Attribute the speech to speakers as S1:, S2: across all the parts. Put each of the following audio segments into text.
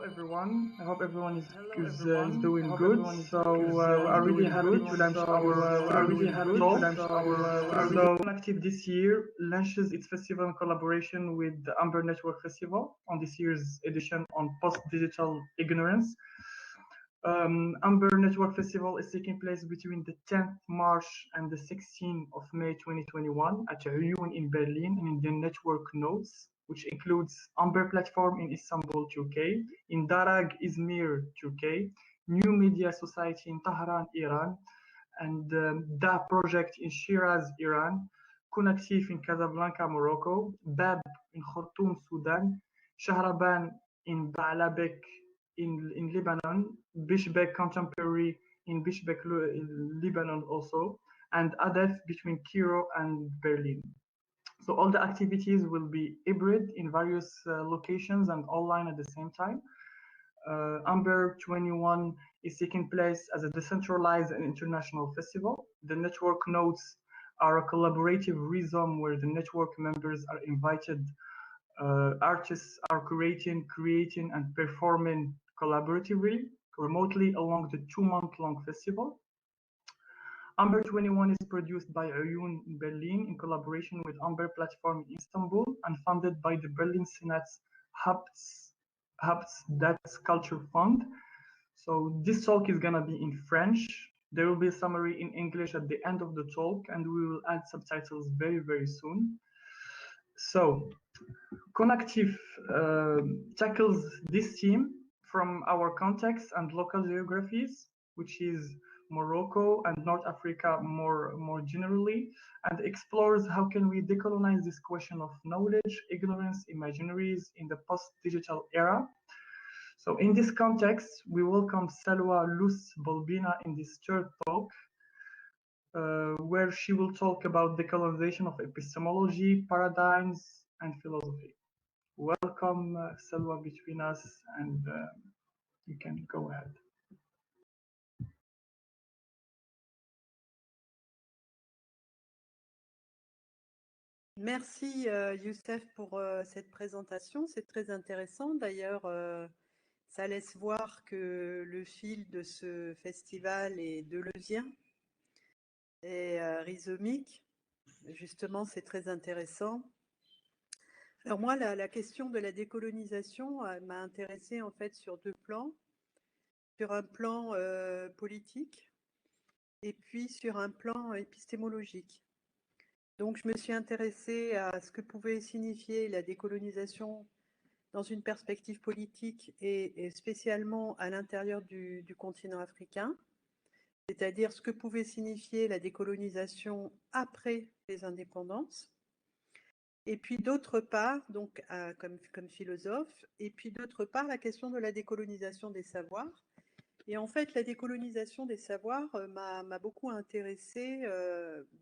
S1: everyone. I hope everyone is
S2: I
S1: doing
S2: hope
S1: good.
S2: everyone
S1: So I'm really happy to launch our talk. So Connective this year launches its festival in collaboration with the Amber Network Festival on this year's edition on post-digital ignorance. Amber Network Festival is taking place between the 10th March and the 16th of May 2021 at Uyun in Berlin and in the network nodes, which includes Amber Platform in Istanbul, Turkey, in Darag, Izmir, Turkey, New Media Society in Tehran, Iran, and Da Project in Shiraz, Iran, Connectif in Casablanca, Morocco, Bab in Khartoum, Sudan, Shahraban in Baalbek in Lebanon, Bishbek Contemporary in Bishbek, Lebanon also, and Adef between Cairo and Berlin. So all the activities will be hybrid in various locations and online at the same time. Amber 21 is taking place as a decentralized and international festival. The network nodes are a collaborative rhythm where the network members are invited. Artists are creating, and performing collaboratively, remotely along the 2-month-long festival. Amber 21 is produced by Uyun in Berlin in collaboration with Amber Platform in Istanbul and funded by the Berlin Senate's Habsburg Culture Fund. So this talk is gonna be in French. There will be a summary in English at the end of the talk, and we will add subtitles very, very soon. So Connectif tackles this theme from our context and local geographies, which is Morocco and North Africa more generally, and explores how can we decolonize this question of knowledge, ignorance, imaginaries in the post-digital era. So in this context, we welcome Salwa Luz Bolbina in this third talk, where she will talk about decolonization of epistemology, paradigms, and philosophy. Welcome, Salwa, between us, and you can go ahead.
S3: Merci Youssef pour cette présentation, c'est très intéressant. D'ailleurs, ça laisse voir que le fil de ce festival est deleuzien et rhizomique. Justement, c'est très intéressant. Alors moi, la question de la décolonisation m'a intéressée en fait sur deux plans. Sur un plan politique et puis sur un plan épistémologique. Donc je me suis intéressée à ce que pouvait signifier la décolonisation dans une perspective politique et spécialement à l'intérieur du continent africain, c'est-à-dire ce que pouvait signifier la décolonisation après les indépendances, et puis d'autre part, donc comme philosophe, et puis d'autre part la question de la décolonisation des savoirs. Et en fait, la décolonisation des savoirs m'a beaucoup intéressée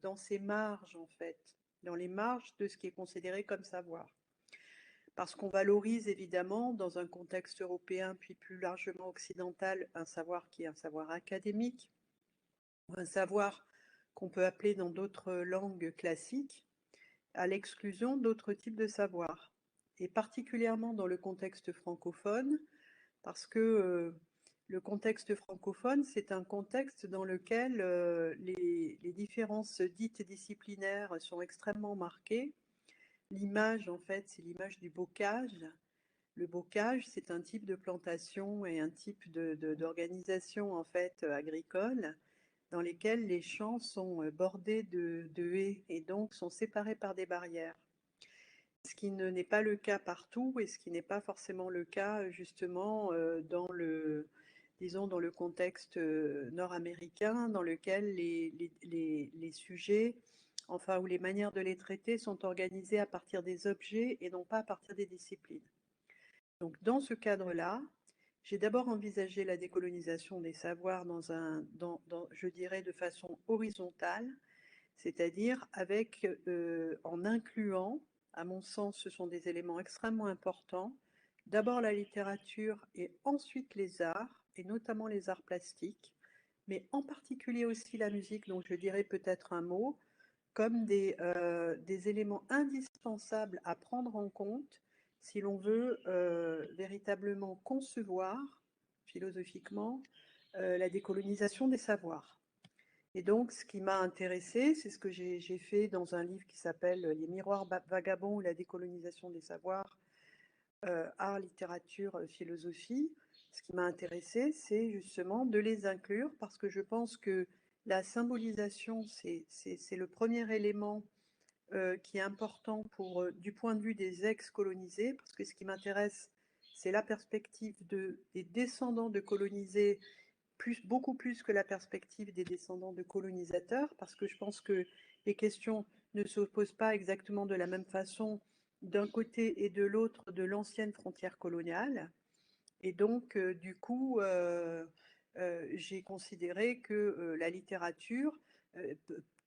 S3: dans ses marges, en fait, dans les marges de ce qui est considéré comme savoir. Parce qu'on valorise évidemment, dans un contexte européen, puis plus largement occidental, un savoir qui est un savoir académique, un savoir qu'on peut appeler dans d'autres langues classiques, à l'exclusion d'autres types de savoirs. Et particulièrement dans le contexte francophone, parce que le contexte francophone, c'est un contexte dans lequel les différences dites disciplinaires sont extrêmement marquées. L'image, en fait, c'est l'image du bocage. Le bocage, c'est un type de plantation et un type d'organisation en fait agricole dans lesquels les champs sont bordés de haies et donc sont séparés par des barrières. Ce qui n'est pas le cas partout et ce qui n'est pas forcément le cas justement dans le contexte nord-américain dans lequel les sujets, enfin où les manières de les traiter sont organisées à partir des objets et non pas à partir des disciplines. Donc dans ce cadre-là, j'ai d'abord envisagé la décolonisation des savoirs je dirais de façon horizontale, c'est-à-dire en incluant, à mon sens, ce sont des éléments extrêmement importants, d'abord la littérature et ensuite les arts, et notamment les arts plastiques, mais en particulier aussi la musique, dont je dirais peut-être un mot, comme des éléments indispensables à prendre en compte si l'on veut véritablement concevoir philosophiquement la décolonisation des savoirs. Et donc, ce qui m'a intéressée, c'est ce que j'ai fait dans un livre qui s'appelle Les miroirs vagabonds ou la décolonisation des savoirs, art, littérature, philosophie. Ce qui m'a intéressée, c'est justement de les inclure parce que je pense que la symbolisation, c'est le premier élément qui est important pour, du point de vue des ex-colonisés, parce que ce qui m'intéresse, c'est la perspective des descendants de colonisés, beaucoup plus que la perspective des descendants de colonisateurs, parce que je pense que les questions ne se posent pas exactement de la même façon d'un côté et de l'autre de l'ancienne frontière coloniale. Et donc, du coup, j'ai considéré que la littérature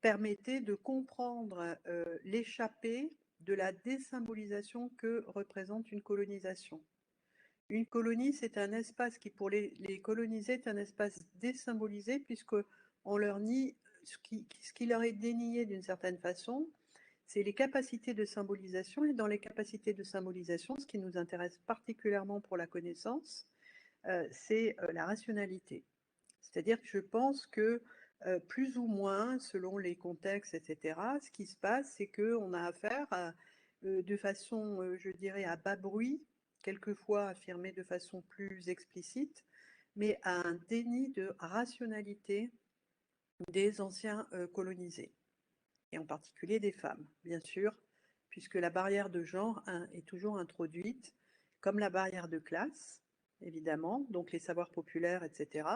S3: permettait de comprendre l'échappée de la désymbolisation que représente une colonisation. Une colonie, c'est un espace qui, pour les colonisés, est un espace désymbolisé, puisqu'on leur nie ce qui leur est dénié d'une certaine façon, c'est les capacités de symbolisation. Et dans les capacités de symbolisation, ce qui nous intéresse particulièrement pour la connaissance, c'est la rationalité. C'est-à-dire que je pense que plus ou moins, selon les contextes, etc., ce qui se passe, c'est qu'on a affaire de façon, je dirais, à bas bruit, quelquefois affirmé de façon plus explicite, mais à un déni de rationalité des anciens colonisés, et en particulier des femmes, bien sûr, puisque la barrière de genre est toujours introduite, comme la barrière de classe, évidemment, donc les savoirs populaires, etc.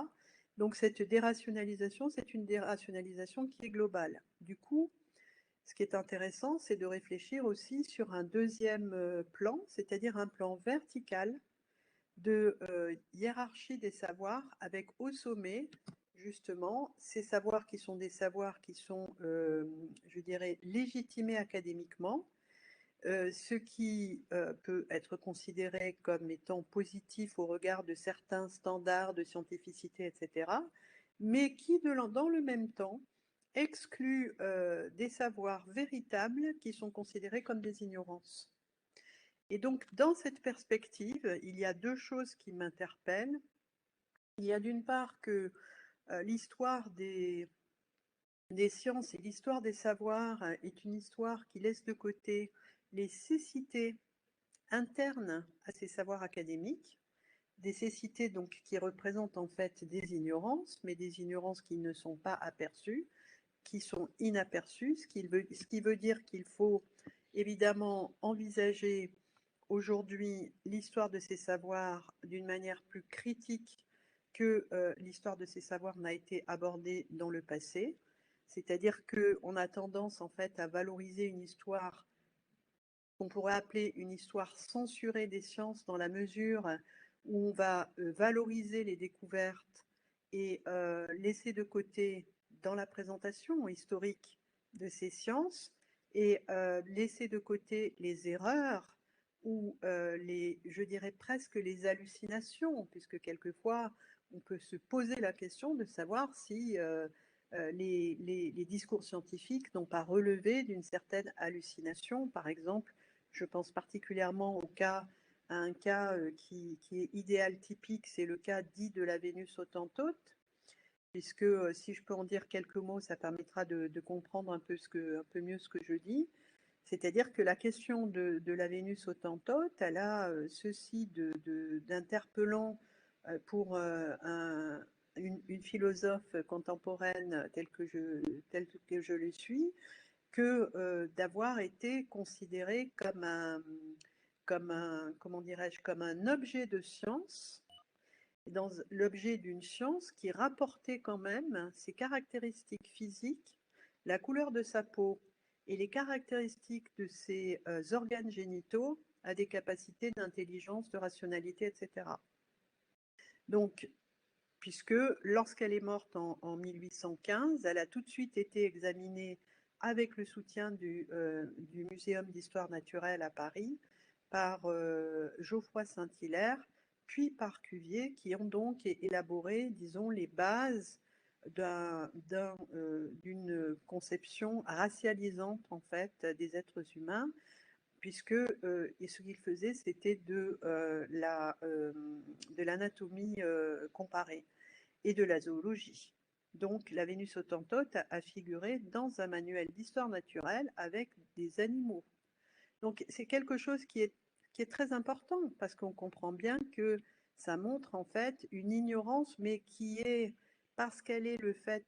S3: Donc cette dérationalisation, c'est une dérationalisation qui est globale. Du coup, ce qui est intéressant, c'est de réfléchir aussi sur un deuxième plan, c'est-à-dire un plan vertical de hiérarchie des savoirs, avec au sommet, justement, ces savoirs qui sont des savoirs qui sont, je dirais, légitimés académiquement, ce qui peut être considéré comme étant positif au regard de certains standards de scientificité, etc., mais qui, dans le même temps, exclut des savoirs véritables qui sont considérés comme des ignorances. Et donc, dans cette perspective, il y a deux choses qui m'interpellent. Il y a d'une part que l'histoire des sciences et l'histoire des savoirs est une histoire qui laisse de côté les cécités internes à ces savoirs académiques, des cécités donc qui représentent en fait des ignorances, mais des ignorances qui ne sont pas aperçues, qui sont inaperçues, ce qui veut dire qu'il faut évidemment envisager aujourd'hui l'histoire de ces savoirs d'une manière plus critique que l'histoire de ces savoirs n'a été abordée dans le passé. C'est-à-dire qu'on a tendance en fait à valoriser une histoire qu'on pourrait appeler une histoire censurée des sciences, dans la mesure où on va valoriser les découvertes et laisser de côté dans la présentation historique de ces sciences, et laisser de côté les erreurs ou je dirais presque les hallucinations, puisque quelquefois on peut se poser la question de savoir si les discours scientifiques n'ont pas relevé d'une certaine hallucination. Par exemple, je pense particulièrement à un cas qui est idéal typique, c'est le cas dit de la Vénus Hottentote, puisque si je peux en dire quelques mots, ça permettra de comprendre un peu mieux ce que je dis. C'est-à-dire que la question de la Vénus Hottentote, elle a ceci d'interpellant pour une philosophe contemporaine telle que je le suis, que d'avoir été considérée comment dirais-je, comme un objet de science, dans l'objet d'une science qui rapportait quand même ses caractéristiques physiques, la couleur de sa peau et les caractéristiques de ses organes génitaux à des capacités d'intelligence, de rationalité, etc. Donc, puisque lorsqu'elle est morte en 1815, elle a tout de suite été examinée avec le soutien du Muséum d'histoire naturelle à Paris par Geoffroy Saint-Hilaire, puis par Cuvier, qui ont donc élaboré, disons, les bases d'une conception racialisante en fait des êtres humains, puisque et ce qu'il faisait, c'était de l'anatomie comparée et de la zoologie. Donc, la Vénus hottentote a figuré dans un manuel d'histoire naturelle avec des animaux. Donc, c'est quelque chose qui est très important parce qu'on comprend bien que ça montre en fait une ignorance, mais qui est parce qu'elle est le fait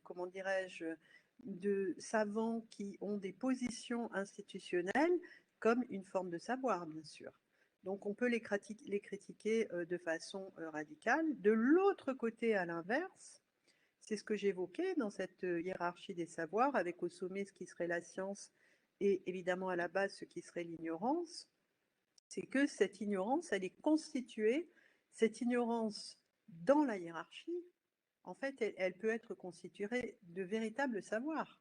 S3: comment dirais-je, de savants qui ont des positions institutionnelles comme une forme de savoir, bien sûr. Donc on peut les critiquer de façon radicale. De l'autre côté, à l'inverse, c'est ce que j'évoquais dans cette hiérarchie des savoirs, avec au sommet ce qui serait la science et évidemment à la base ce qui serait l'ignorance. C'est que cette ignorance, elle est constituée, cette ignorance dans la hiérarchie, en fait, elle peut être constituée de véritables savoirs,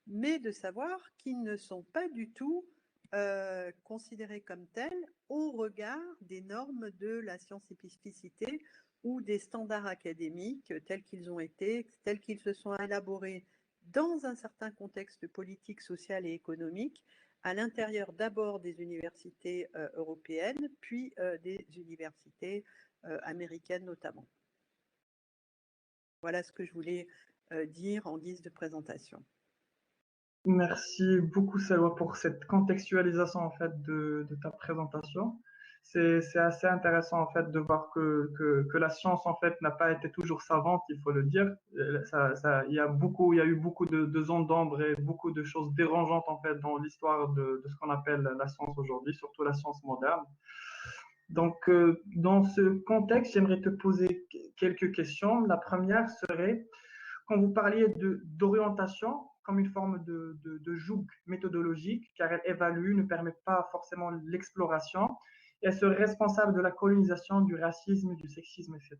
S3: mais de savoirs qui ne sont pas du tout considérés comme tels au regard des normes de la scientificité ou des standards académiques tels qu'ils ont été, tels qu'ils se sont élaborés dans un certain contexte politique, social et économique, à l'intérieur d'abord des universités européennes, puis des universités américaines notamment. Voilà ce que je voulais dire en guise de présentation.
S1: Merci beaucoup, Salwa, pour cette contextualisation en fait de ta présentation. C'est assez intéressant en fait de voir que la science en fait n'a pas été toujours savante, il faut le dire. Il y a eu beaucoup de zones d'ombre et beaucoup de choses dérangeantes en fait dans l'histoire de ce qu'on appelle la science aujourd'hui, surtout la science moderne. Donc, dans ce contexte, j'aimerais te poser quelques questions. La première serait, quand vous parliez d'orientation comme une forme de joug méthodologique, car elle évalue, ne permet pas forcément l'exploration, et elle serait responsable de la colonisation, du racisme, du sexisme, etc.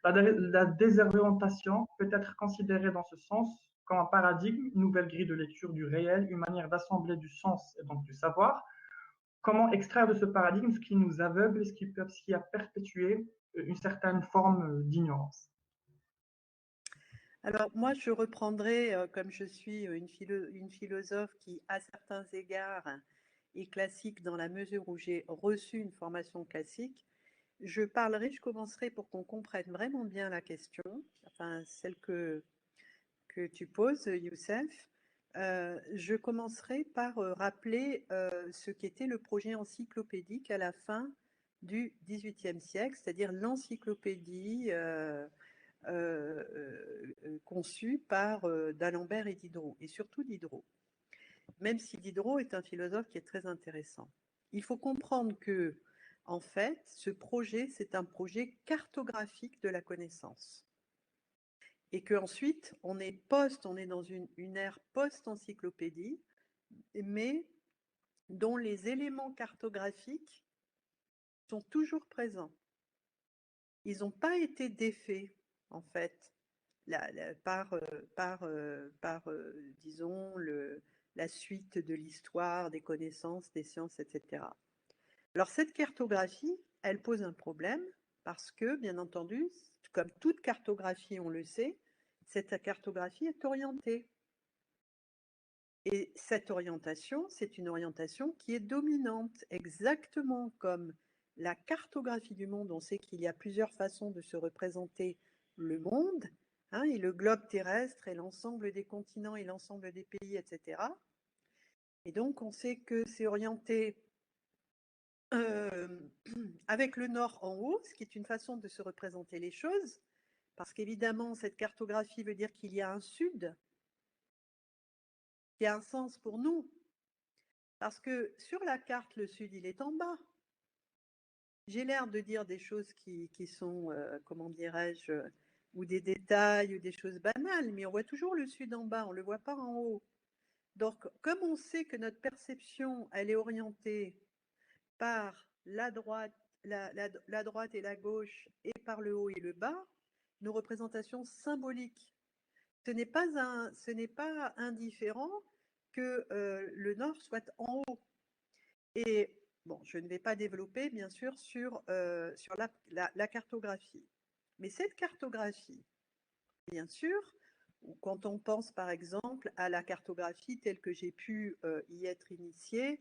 S1: La désorientation peut être considérée dans ce sens comme un paradigme, une nouvelle grille de lecture du réel, une manière d'assembler du sens et donc du savoir. Comment extraire de ce paradigme ce qui nous aveugle, ce qui a perpétué une certaine forme d'ignorance?
S3: Alors moi, je reprendrai, comme je suis une philosophe qui, à certains égards, est classique dans la mesure où j'ai reçu une formation classique, je commencerai pour qu'on comprenne vraiment bien la question, enfin celle que tu poses, Youssef. Je commencerai par rappeler ce qu'était le projet encyclopédique à la fin du XVIIIe siècle, c'est-à-dire l'encyclopédie conçue par d'Alembert et Diderot, et surtout Diderot. Même si Diderot est un philosophe qui est très intéressant. Il faut comprendre que, en fait, ce projet, c'est un projet cartographique de la connaissance. Et qu'ensuite, on est dans une ère post-encyclopédie, mais dont les éléments cartographiques sont toujours présents. Ils n'ont pas été défaits, en fait, disons, la suite de l'histoire, des connaissances, des sciences, etc. Alors, cette cartographie, elle pose un problème parce que, bien entendu, comme toute cartographie, on le sait, cette cartographie est orientée. Et cette orientation, c'est une orientation qui est dominante, exactement comme la cartographie du monde. On sait qu'il y a plusieurs façons de se représenter le monde, hein, et le globe terrestre, et l'ensemble des continents, et l'ensemble des pays, etc. Et donc, on sait que c'est orienté avec le nord en haut, ce qui est une façon de se représenter les choses, parce qu'évidemment, cette cartographie veut dire qu'il y a un sud, qui a un sens pour nous, parce que sur la carte, le sud, il est en bas. J'ai l'air de dire des choses qui sont, comment dirais-je, ou des détails, ou des choses banales, mais on voit toujours le sud en bas, on ne le voit pas en haut. Donc, comme on sait que notre perception, elle est orientée par la droite, la droite et la gauche, et par le haut et le bas, nos représentations symboliques. Ce n'est pas indifférent que le nord soit en haut. Et bon, je ne vais pas développer, bien sûr, sur la cartographie. Mais cette cartographie, bien sûr, quand on pense par exemple à la cartographie telle que j'ai pu y être initiée,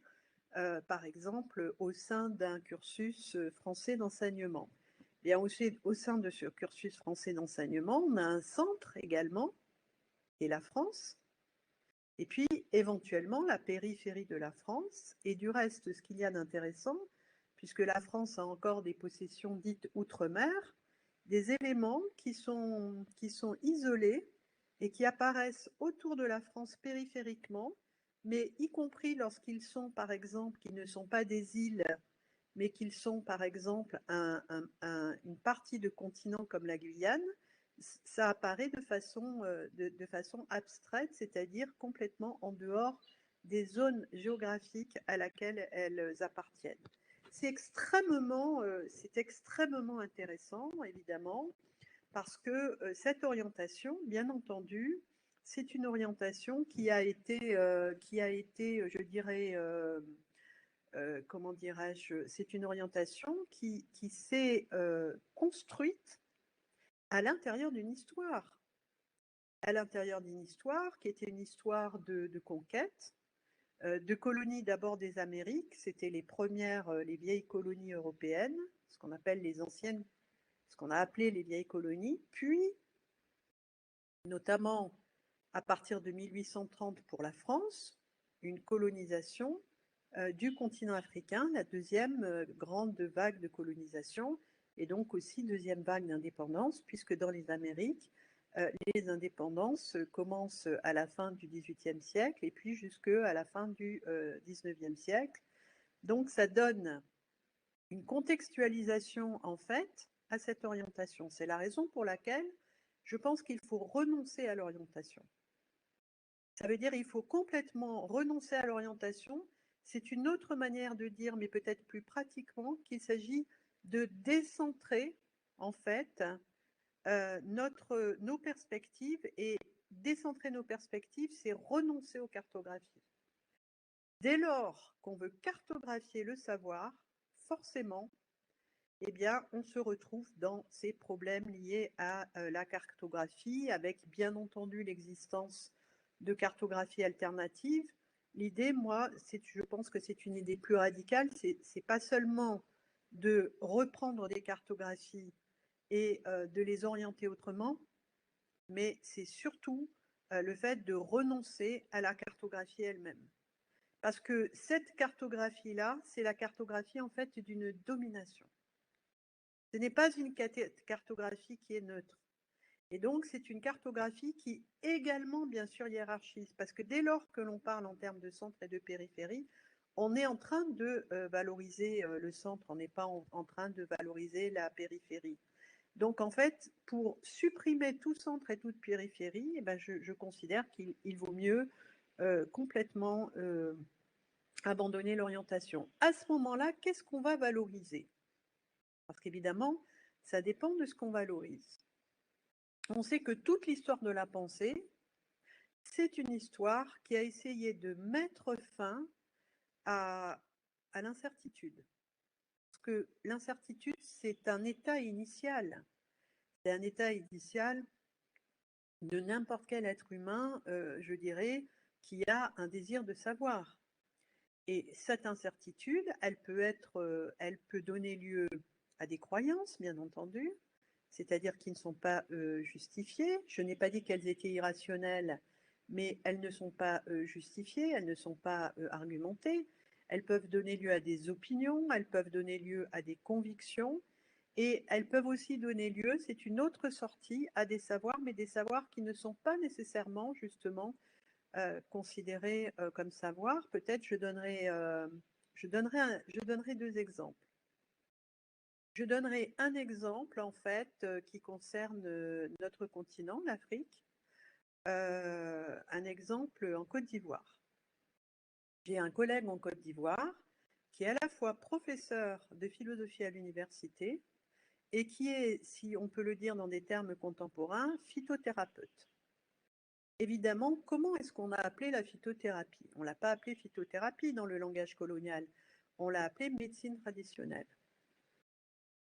S3: par exemple au sein d'un cursus français d'enseignement. Bien, au sein de ce cursus français d'enseignement, on a un centre également, qui est la France, et puis éventuellement la périphérie de la France. Et du reste, ce qu'il y a d'intéressant, puisque la France a encore des possessions dites outre-mer, des éléments qui sont isolés et qui apparaissent autour de la France périphériquement, mais y compris lorsqu'ils sont, par exemple, qui ne sont pas des îles, mais qu'ils sont, par exemple, une partie de continent comme la Guyane, ça apparaît de façon abstraite, c'est-à-dire complètement en dehors des zones géographiques à laquelle elles appartiennent. C'est extrêmement intéressant, évidemment, parce que cette orientation, bien entendu, c'est une orientation qui a été, je dirais, comment dirais-je, c'est une orientation qui s'est construite à l'intérieur d'une histoire. À l'intérieur d'une histoire qui était une histoire de conquête, de colonies d'abord des Amériques, c'était les premières, les vieilles colonies européennes, ce qu'on appelle les anciennes, ce qu'on a appelé les vieilles colonies, puis notamment à partir de 1830 pour la France, une colonisation du continent africain, la deuxième grande vague de colonisation, et donc aussi deuxième vague d'indépendance, puisque dans les Amériques, les indépendances commencent à la fin du XVIIIe siècle et puis jusqu'à la fin du XIXe siècle. Donc ça donne une contextualisation en fait à cette orientation. C'est la raison pour laquelle je pense qu'il faut renoncer à l'orientation. Ça veut dire qu'il faut complètement renoncer à l'orientation. C'est une autre manière de dire, mais peut-être plus pratiquement, qu'il s'agit de décentrer en fait nos perspectives, et décentrer nos perspectives, c'est renoncer aux cartographies. Dès lors qu'on veut cartographier le savoir, forcément, eh bien, on se retrouve dans ces problèmes liés à la cartographie, avec bien entendu l'existence de cartographies alternatives. L'idée, moi, je pense que c'est une idée plus radicale, c'est pas seulement de reprendre des cartographies et de les orienter autrement, mais c'est surtout le fait de renoncer à la cartographie elle-même. Parce que cette cartographie-là, c'est la cartographie en fait d'une domination. Ce n'est pas une cartographie qui est neutre. Et donc, c'est une cartographie qui également, bien sûr, hiérarchise. Parce que dès lors que l'on parle en termes de centre et de périphérie, on est en train de valoriser le centre, on n'est pas en train de valoriser la périphérie. Donc, en fait, pour supprimer tout centre et toute périphérie, eh ben, je considère qu'il vaut mieux complètement abandonner l'orientation. À ce moment-là, qu'est-ce qu'on va valoriser? Parce qu'évidemment, ça dépend de ce qu'on valorise. On sait que toute l'histoire de la pensée, c'est une histoire qui a essayé de mettre fin à l'incertitude. Parce que l'incertitude, c'est un état initial. C'est un état initial de n'importe quel être humain, je dirais, qui a un désir de savoir. Et cette incertitude, elle peut donner lieu à des croyances, bien entendu, c'est-à-dire qui ne sont pas justifiées. Je n'ai pas dit qu'elles étaient irrationnelles, mais elles ne sont pas justifiées, elles ne sont pas argumentées. Elles peuvent donner lieu à des opinions, elles peuvent donner lieu à des convictions, et elles peuvent aussi donner lieu, c'est une autre sortie, à des savoirs, mais des savoirs qui ne sont pas nécessairement, justement, considérés comme savoir. Peut-être je donnerai deux exemples. Je donnerai un exemple, en fait, qui concerne notre continent, l'Afrique. Un exemple en Côte d'Ivoire. J'ai un collègue en Côte d'Ivoire qui est à la fois professeur de philosophie à l'université et qui est, si on peut le dire dans des termes contemporains, phytothérapeute. Évidemment, comment est-ce qu'on a appelé la phytothérapie? On ne l'a pas appelée phytothérapie dans le langage colonial, on l'a appelée médecine traditionnelle.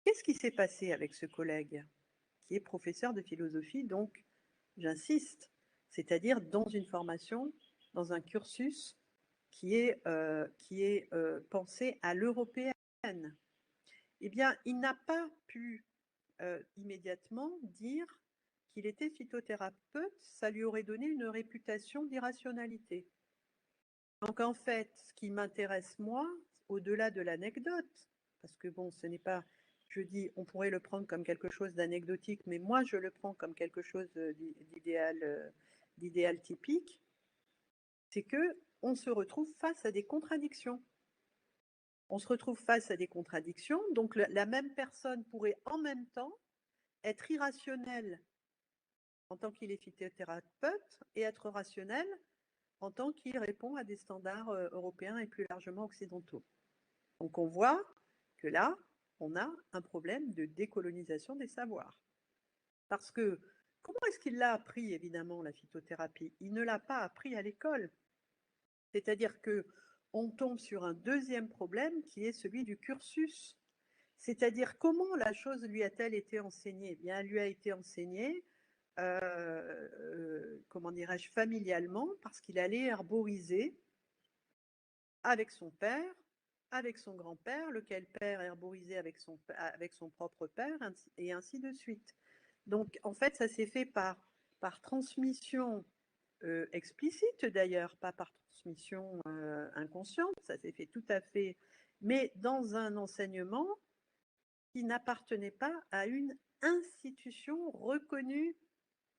S3: Qu'est-ce qui s'est passé avec ce collègue qui est professeur de philosophie? Donc, j'insiste, c'est-à-dire dans une formation, dans un cursus qui est pensé à l'européenne. Eh bien, il n'a pas pu immédiatement dire qu'il était phytothérapeute, ça lui aurait donné une réputation d'irrationalité. Donc en fait, ce qui m'intéresse moi, au-delà de l'anecdote, parce que bon, ce n'est pas, je dis, on pourrait le prendre comme quelque chose d'anecdotique, mais moi je le prends comme quelque chose d'idéal typique, c'est que on se retrouve face à des contradictions. On se retrouve face à des contradictions, donc la même personne pourrait en même temps être irrationnelle en tant qu'il est phytothérapeute et être rationnel en tant qu'il répond à des standards européens et plus largement occidentaux. Donc on voit que là, on a un problème de décolonisation des savoirs. Parce que comment est-ce qu'il l'a appris, évidemment, la phytothérapie? Il ne l'a pas appris à l'école. C'est-à-dire qu'on tombe sur un deuxième problème qui est celui du cursus. C'est-à-dire comment la chose lui a-t-elle été enseignée? Eh bien, elle lui a été enseignée comment dirais-je, familialement, parce qu'il allait herboriser avec son père, avec son grand-père, lequel père herborisait avec son propre père, et ainsi de suite. Donc, en fait, ça s'est fait par transmission explicite d'ailleurs, pas par transmission inconsciente, ça s'est fait tout à fait, mais dans un enseignement qui n'appartenait pas à une institution reconnue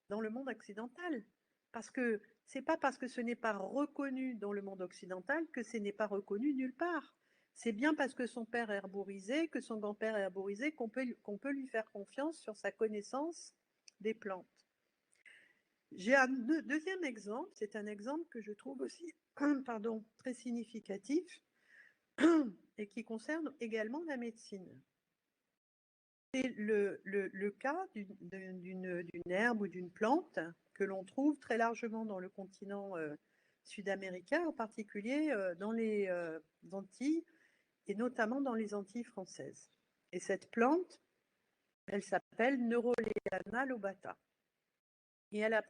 S3: dans le monde occidental. Parce que c'est pas parce que ce n'est pas reconnu dans le monde occidental que ce n'est pas reconnu nulle part. C'est bien parce que son père est herborisé, que son grand-père est herborisé, qu'on peut lui faire confiance sur sa connaissance des plantes. J'ai un deuxième exemple, c'est un exemple que je trouve aussi très significatif et qui concerne également la médecine. C'est le cas d'une herbe ou d'une plante que l'on trouve très largement dans le continent sud-américain, en particulier dans les Antilles et notamment dans les Antilles françaises. Et cette plante, elle s'appelle Neuroleana lobata. Et elle a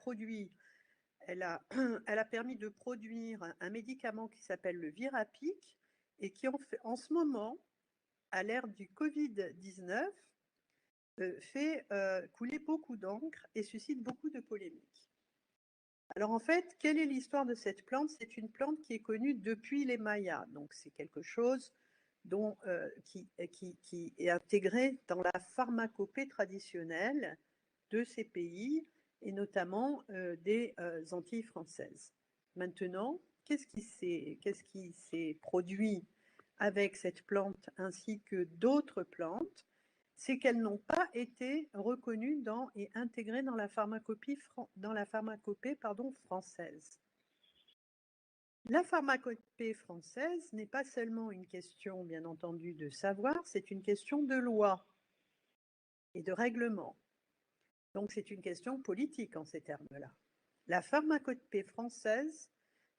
S3: permis de produire un médicament qui s'appelle le Virapic et qui en ce moment, à l'ère du Covid-19, fait couler beaucoup d'encre et suscite beaucoup de polémiques. Alors en fait, quelle est l'histoire de cette plante? C'est une plante qui est connue depuis les Mayas, donc c'est quelque chose qui est intégré dans la pharmacopée traditionnelle de ces pays et notamment des Antilles françaises. Maintenant, qu'est-ce qui s'est produit avec cette plante ainsi que d'autres plantes? C'est qu'elles n'ont pas été reconnues et intégrées dans la pharmacopée, française. La pharmacopée française n'est pas seulement une question, bien entendu, de savoir, c'est une question de loi et de règlement. Donc c'est une question politique en ces termes-là. La pharmacopée française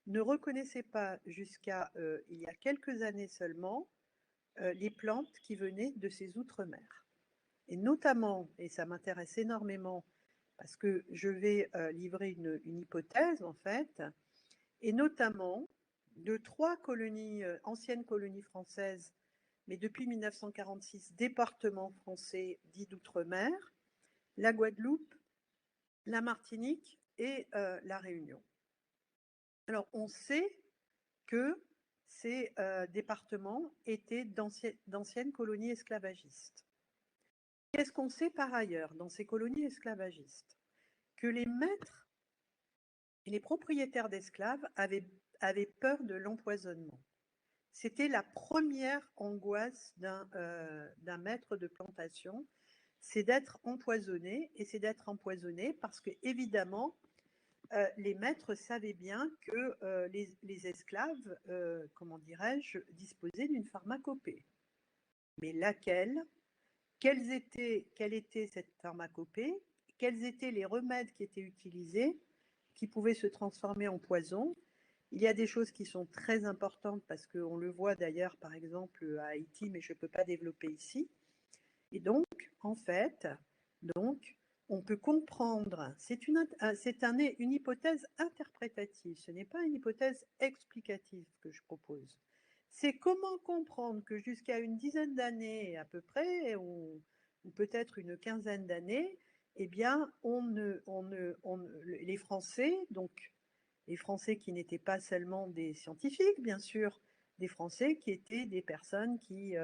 S3: ne reconnaissait pas jusqu'à il y a quelques années seulement les plantes qui venaient de ces outre-mer. Et notamment, et ça m'intéresse énormément, parce que je vais livrer une hypothèse en fait, et notamment de 3 colonies, anciennes colonies françaises, mais depuis 1946, départements français dits d'outre-mer, la Guadeloupe, la Martinique et la Réunion. Alors on sait que ces départements étaient d'anciennes colonies esclavagistes. Qu'est-ce qu'on sait par ailleurs dans ces colonies esclavagistes? Que les maîtres et les propriétaires d'esclaves avaient peur de l'empoisonnement. C'était la première angoisse d'un maître de plantation, c'est d'être empoisonné, et c'est d'être empoisonné parce que, évidemment, les maîtres savaient bien que les esclaves, comment dirais-je, disposaient d'une pharmacopée. Mais laquelle? Quelle était cette pharmacopée? Quels étaient les remèdes qui étaient utilisés, qui pouvaient se transformer en poison? Il y a des choses qui sont très importantes parce qu'on le voit d'ailleurs par exemple à Haïti, mais je ne peux pas développer ici. Et donc, en fait, on peut comprendre, c'est une hypothèse interprétative, ce n'est pas une hypothèse explicative que je propose. C'est comment comprendre que jusqu'à une dizaine d'années à peu près, ou peut-être une quinzaine d'années, eh bien, les Français, donc les Français qui n'étaient pas seulement des scientifiques, bien sûr, des Français qui étaient des personnes qui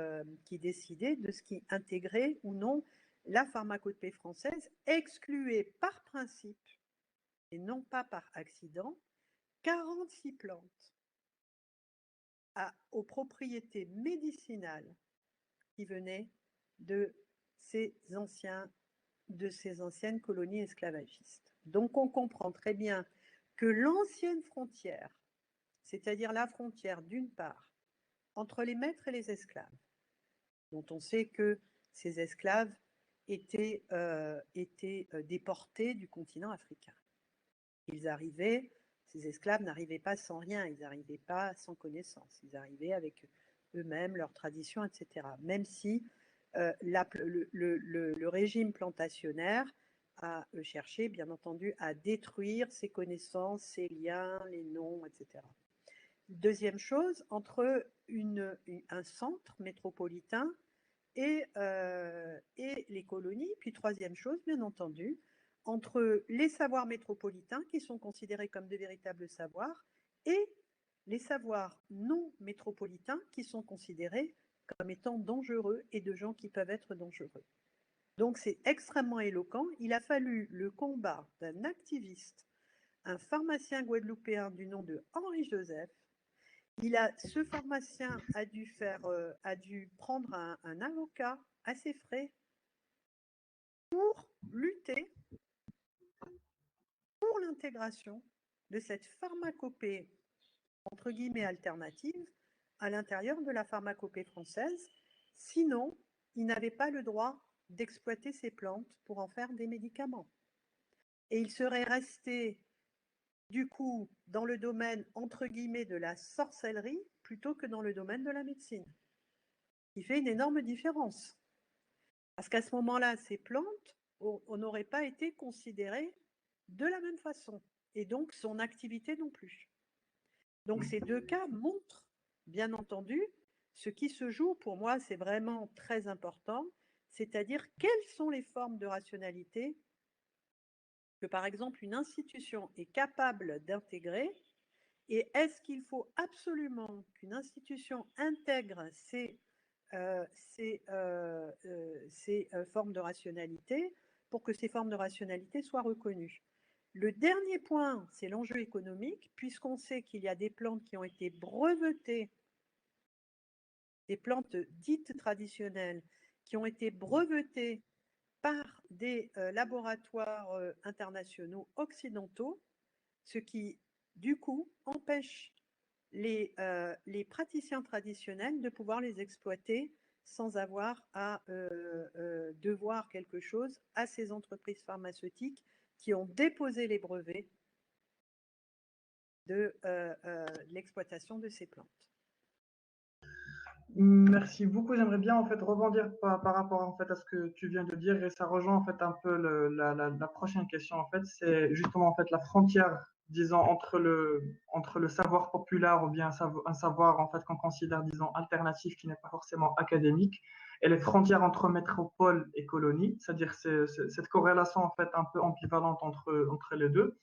S3: décidaient de ce qui intégrait ou non la pharmacopée française, excluait par principe, et non pas par accident, 46 plantes aux propriétés médicinales qui venaient de ces anciennes colonies esclavagistes. Donc on comprend très bien que l'ancienne frontière, c'est-à-dire la frontière d'une part entre les maîtres et les esclaves, dont on sait que ces esclaves étaient déportés du continent africain. Ces esclaves n'arrivaient pas sans rien, ils n'arrivaient pas sans connaissance, ils arrivaient avec eux-mêmes, leurs traditions, etc. Même si le régime plantationnaire a cherché, bien entendu, à détruire ces connaissances, ces liens, les noms, etc. Deuxième chose, entre un centre métropolitain et les colonies. Puis troisième chose, bien entendu, entre les savoirs métropolitains, qui sont considérés comme de véritables savoirs, et les savoirs non métropolitains, qui sont considérés comme étant dangereux et de gens qui peuvent être dangereux. Donc c'est extrêmement éloquent. Il a fallu le combat d'un activiste, un pharmacien guadeloupéen du nom de Henri Joseph. Ce pharmacien a dû prendre un avocat à ses frais pour lutter pour l'intégration de cette pharmacopée entre guillemets alternative à l'intérieur de la pharmacopée française. Sinon, il n'avait pas le droit d'exploiter ces plantes pour en faire des médicaments. Et il serait resté du coup dans le domaine entre guillemets de la sorcellerie plutôt que dans le domaine de la médecine. Il fait une énorme différence. Parce qu'à ce moment-là, ces plantes n'auraient pas été considérées de la même façon. Et donc, son activité non plus. Donc, ces deux cas montrent, bien entendu, ce qui se joue, pour moi, c'est vraiment très important, c'est-à-dire quelles sont les formes de rationalité que, par exemple, une institution est capable d'intégrer, et est-ce qu'il faut absolument qu'une institution intègre ces formes de rationalité pour que ces formes de rationalité soient reconnues. Le dernier point, c'est l'enjeu économique, puisqu'on sait qu'il y a des plantes qui ont été brevetées, des plantes dites traditionnelles, qui ont été brevetées par des laboratoires internationaux occidentaux, ce qui, du coup, empêche les praticiens traditionnels de pouvoir les exploiter sans avoir à devoir quelque chose à ces entreprises pharmaceutiques qui ont déposé les brevets de l'exploitation de ces plantes.
S1: Merci beaucoup. J'aimerais bien en fait rebondir par rapport en fait à ce que tu viens de dire et ça rejoint en fait un peu la prochaine question en fait. C'est justement en fait la frontière, disons entre le savoir populaire ou bien un savoir en fait qu'on considère disons alternatif qui n'est pas forcément académique et les frontières entre métropole et colonie, c'est-à-dire cette corrélation en fait un peu ambivalente entre les deux.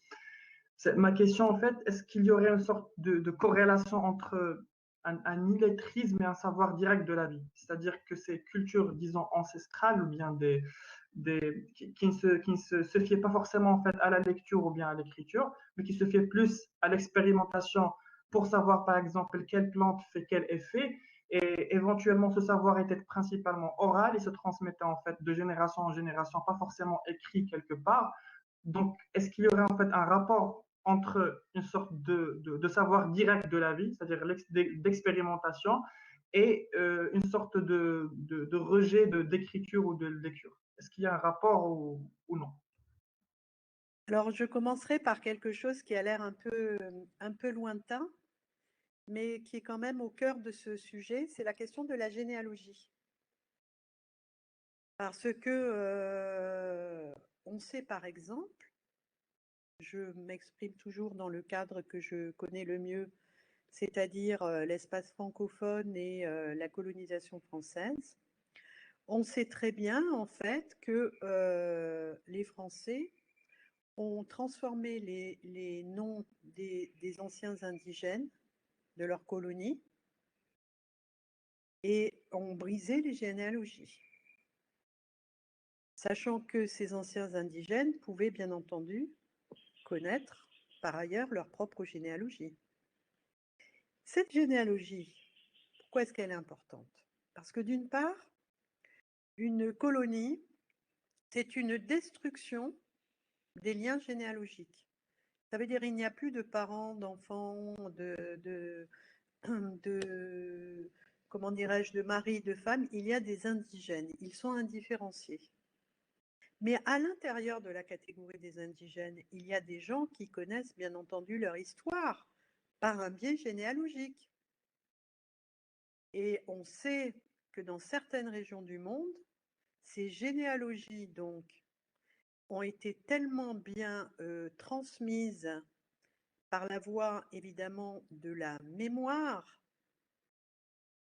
S1: Ma question, en fait, est-ce qu'il y aurait une sorte de corrélation entre un illettrisme et un savoir direct de la vie? C'est-à-dire que ces cultures, disons, ancestrales ou bien qui ne se fiaient pas forcément en fait, à la lecture ou bien à l'écriture, mais qui se fiaient plus à l'expérimentation pour savoir, par exemple, quelle plante fait quel effet. Et éventuellement, ce savoir était principalement oral et se transmettait en fait de génération en génération, pas forcément écrit quelque part. Donc, est-ce qu'il y aurait en fait un rapport entre une sorte de savoir direct de la vie, c'est-à-dire d'expérimentation, et une sorte de rejet d'écriture ou de lecture? Est-ce qu'il y a un rapport ou non?
S3: Alors, je commencerai par quelque chose qui a l'air un peu lointain, mais qui est quand même au cœur de ce sujet, c'est la question de la généalogie. Parce que on sait par exemple, je m'exprime toujours dans le cadre que je connais le mieux, c'est-à-dire l'espace francophone et la colonisation française. On sait très bien en fait que les Français ont transformé les noms des anciens indigènes de leur colonie et ont brisé les généalogies. Sachant que ces anciens indigènes pouvaient bien entendu connaître par ailleurs leur propre généalogie. Cette généalogie, pourquoi est-ce qu'elle est importante? Parce que d'une part, une colonie, c'est une destruction des liens généalogiques. Ça veut dire qu'il n'y a plus de parents, d'enfants, de comment dirais-je, de mari, de femme, il y a des indigènes. Ils sont indifférenciés. Mais à l'intérieur de la catégorie des indigènes, il y a des gens qui connaissent bien entendu leur histoire par un biais généalogique. Et on sait que dans certaines régions du monde, ces généalogies donc ont été tellement bien transmises par la voie évidemment de la mémoire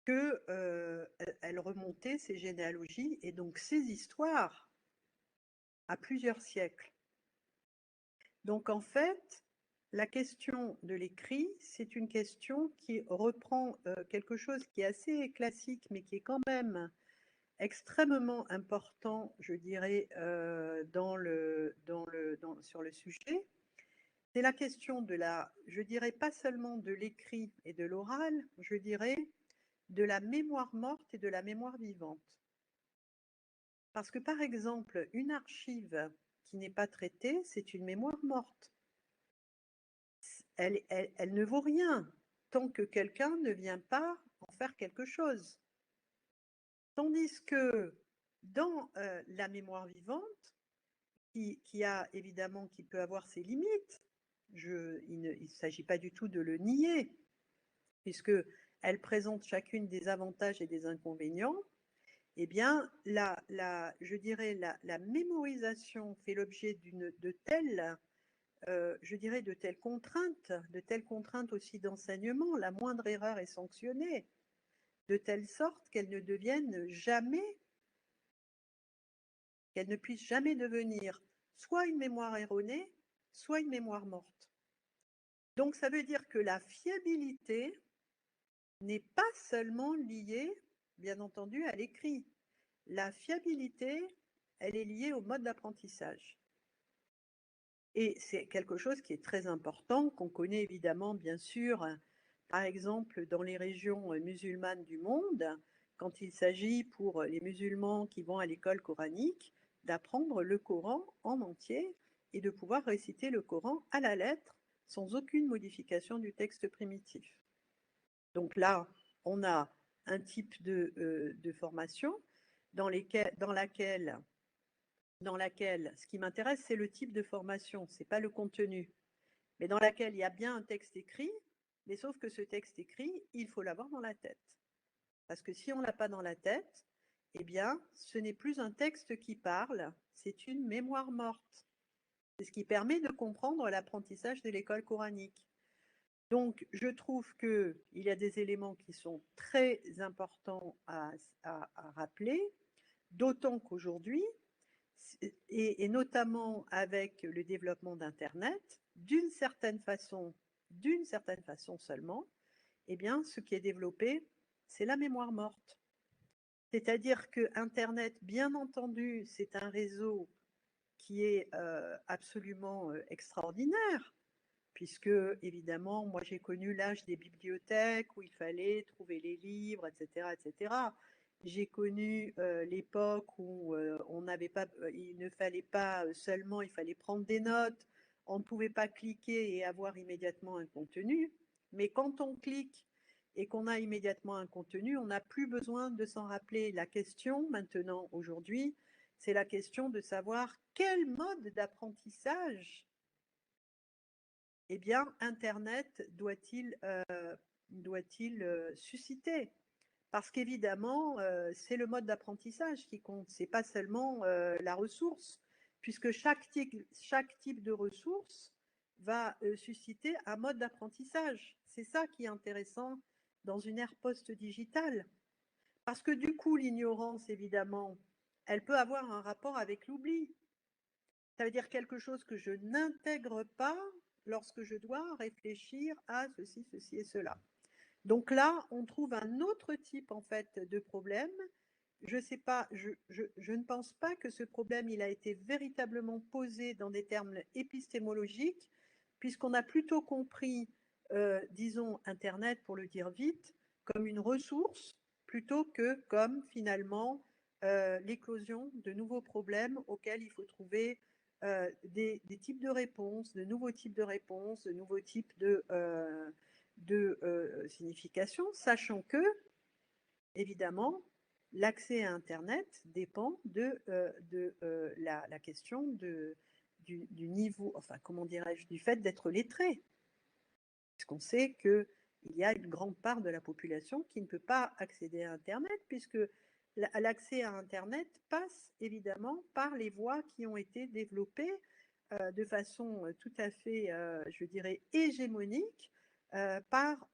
S3: qu'elles remontaient ces généalogies et donc ces histoires à plusieurs siècles. Donc en fait, la question de l'écrit, c'est une question qui reprend quelque chose qui est assez classique, mais qui est quand même extrêmement important, je dirais, sur le sujet. C'est la question de la, je dirais pas seulement de l'écrit et de l'oral, je dirais de la mémoire morte et de la mémoire vivante. Parce que par exemple, une archive qui n'est pas traitée, c'est une mémoire morte. Elle ne vaut rien tant que quelqu'un ne vient pas en faire quelque chose. Tandis que dans la mémoire vivante, qui a évidemment, qui peut avoir ses limites, il ne s'agit pas du tout de le nier, puisque elle présente chacune des avantages et des inconvénients, eh bien, je dirais la mémorisation fait l'objet de telles contraintes aussi d'enseignement, la moindre erreur est sanctionnée, de telle sorte qu'elle ne devienne jamais, qu'elle ne puisse jamais devenir soit une mémoire erronée, soit une mémoire morte. Donc ça veut dire que la fiabilité n'est pas seulement liée, bien entendu, à l'écrit. La fiabilité, elle est liée au mode d'apprentissage. Et c'est quelque chose qui est très important, qu'on connaît évidemment, bien sûr, par exemple, dans les régions musulmanes du monde, quand il s'agit pour les musulmans qui vont à l'école coranique, d'apprendre le Coran en entier et de pouvoir réciter le Coran à la lettre, sans aucune modification du texte primitif. Donc là, on a un type de formation dans laquelle ce qui m'intéresse, c'est le type de formation, c'est pas le contenu, mais dans laquelle il y a bien un texte écrit, mais sauf que ce texte écrit, il faut l'avoir dans la tête. Parce que si on l'a pas dans la tête, eh bien, ce n'est plus un texte qui parle, c'est une mémoire morte. C'est ce qui permet de comprendre l'apprentissage de l'école coranique. Donc, je trouve qu'il y a des éléments qui sont très importants à rappeler, d'autant qu'aujourd'hui, et notamment avec le développement d'Internet, d'une certaine façon seulement, eh bien, ce qui est développé, c'est la mémoire morte. C'est-à-dire que Internet, bien entendu, c'est un réseau qui est absolument extraordinaire, puisque, évidemment, moi j'ai connu l'âge des bibliothèques où il fallait trouver les livres, etc., etc. J'ai connu l'époque où on n'avait pas, il ne fallait pas seulement, il fallait prendre des notes, on ne pouvait pas cliquer et avoir immédiatement un contenu, mais quand on clique et qu'on a immédiatement un contenu, on n'a plus besoin de s'en rappeler. La question maintenant, aujourd'hui, c'est la question de savoir quel mode d'apprentissage eh bien, Internet doit-il susciter? Parce qu'évidemment, c'est le mode d'apprentissage qui compte, c'est pas seulement la ressource, puisque chaque type de ressource va susciter un mode d'apprentissage. C'est ça qui est intéressant dans une ère post-digitale. Parce que du coup, l'ignorance, évidemment, elle peut avoir un rapport avec l'oubli. Ça veut dire quelque chose que je n'intègre pas lorsque je dois réfléchir à ceci, ceci et cela. Donc là, on trouve un autre type en fait de problème. Je sais pas, je ne pense pas que ce problème il a été véritablement posé dans des termes épistémologiques, puisqu'on a plutôt compris, disons, Internet, pour le dire vite, comme une ressource, plutôt que comme finalement l'éclosion de nouveaux problèmes auxquels il faut trouver des types de réponses, de nouveaux types de réponses, de nouveaux types de signification, sachant que, évidemment, l'accès à Internet dépend de la question du niveau, enfin, comment dirais-je, du fait d'être lettré. Puisqu'on sait qu'il y a une grande part de la population qui ne peut pas accéder à Internet, puisque l'accès à Internet passe évidemment par les voies qui ont été développées de façon tout à fait, je dirais, hégémonique par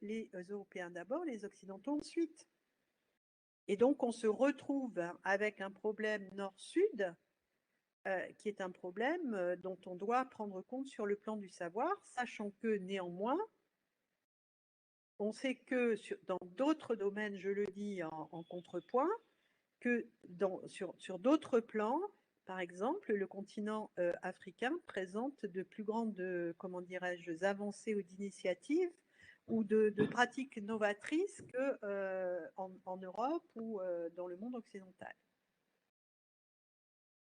S3: les Européens d'abord, les Occidentaux ensuite. Et donc, on se retrouve avec un problème nord-sud qui est un problème dont on doit prendre compte sur le plan du savoir, sachant que néanmoins, on sait que dans d'autres domaines, je le dis en contrepoint, que sur d'autres plans, par exemple, le continent africain présente de plus grandes, comment dirais-je, avancées ou d'initiatives ou de pratiques novatrices qu'en Europe ou dans le monde occidental.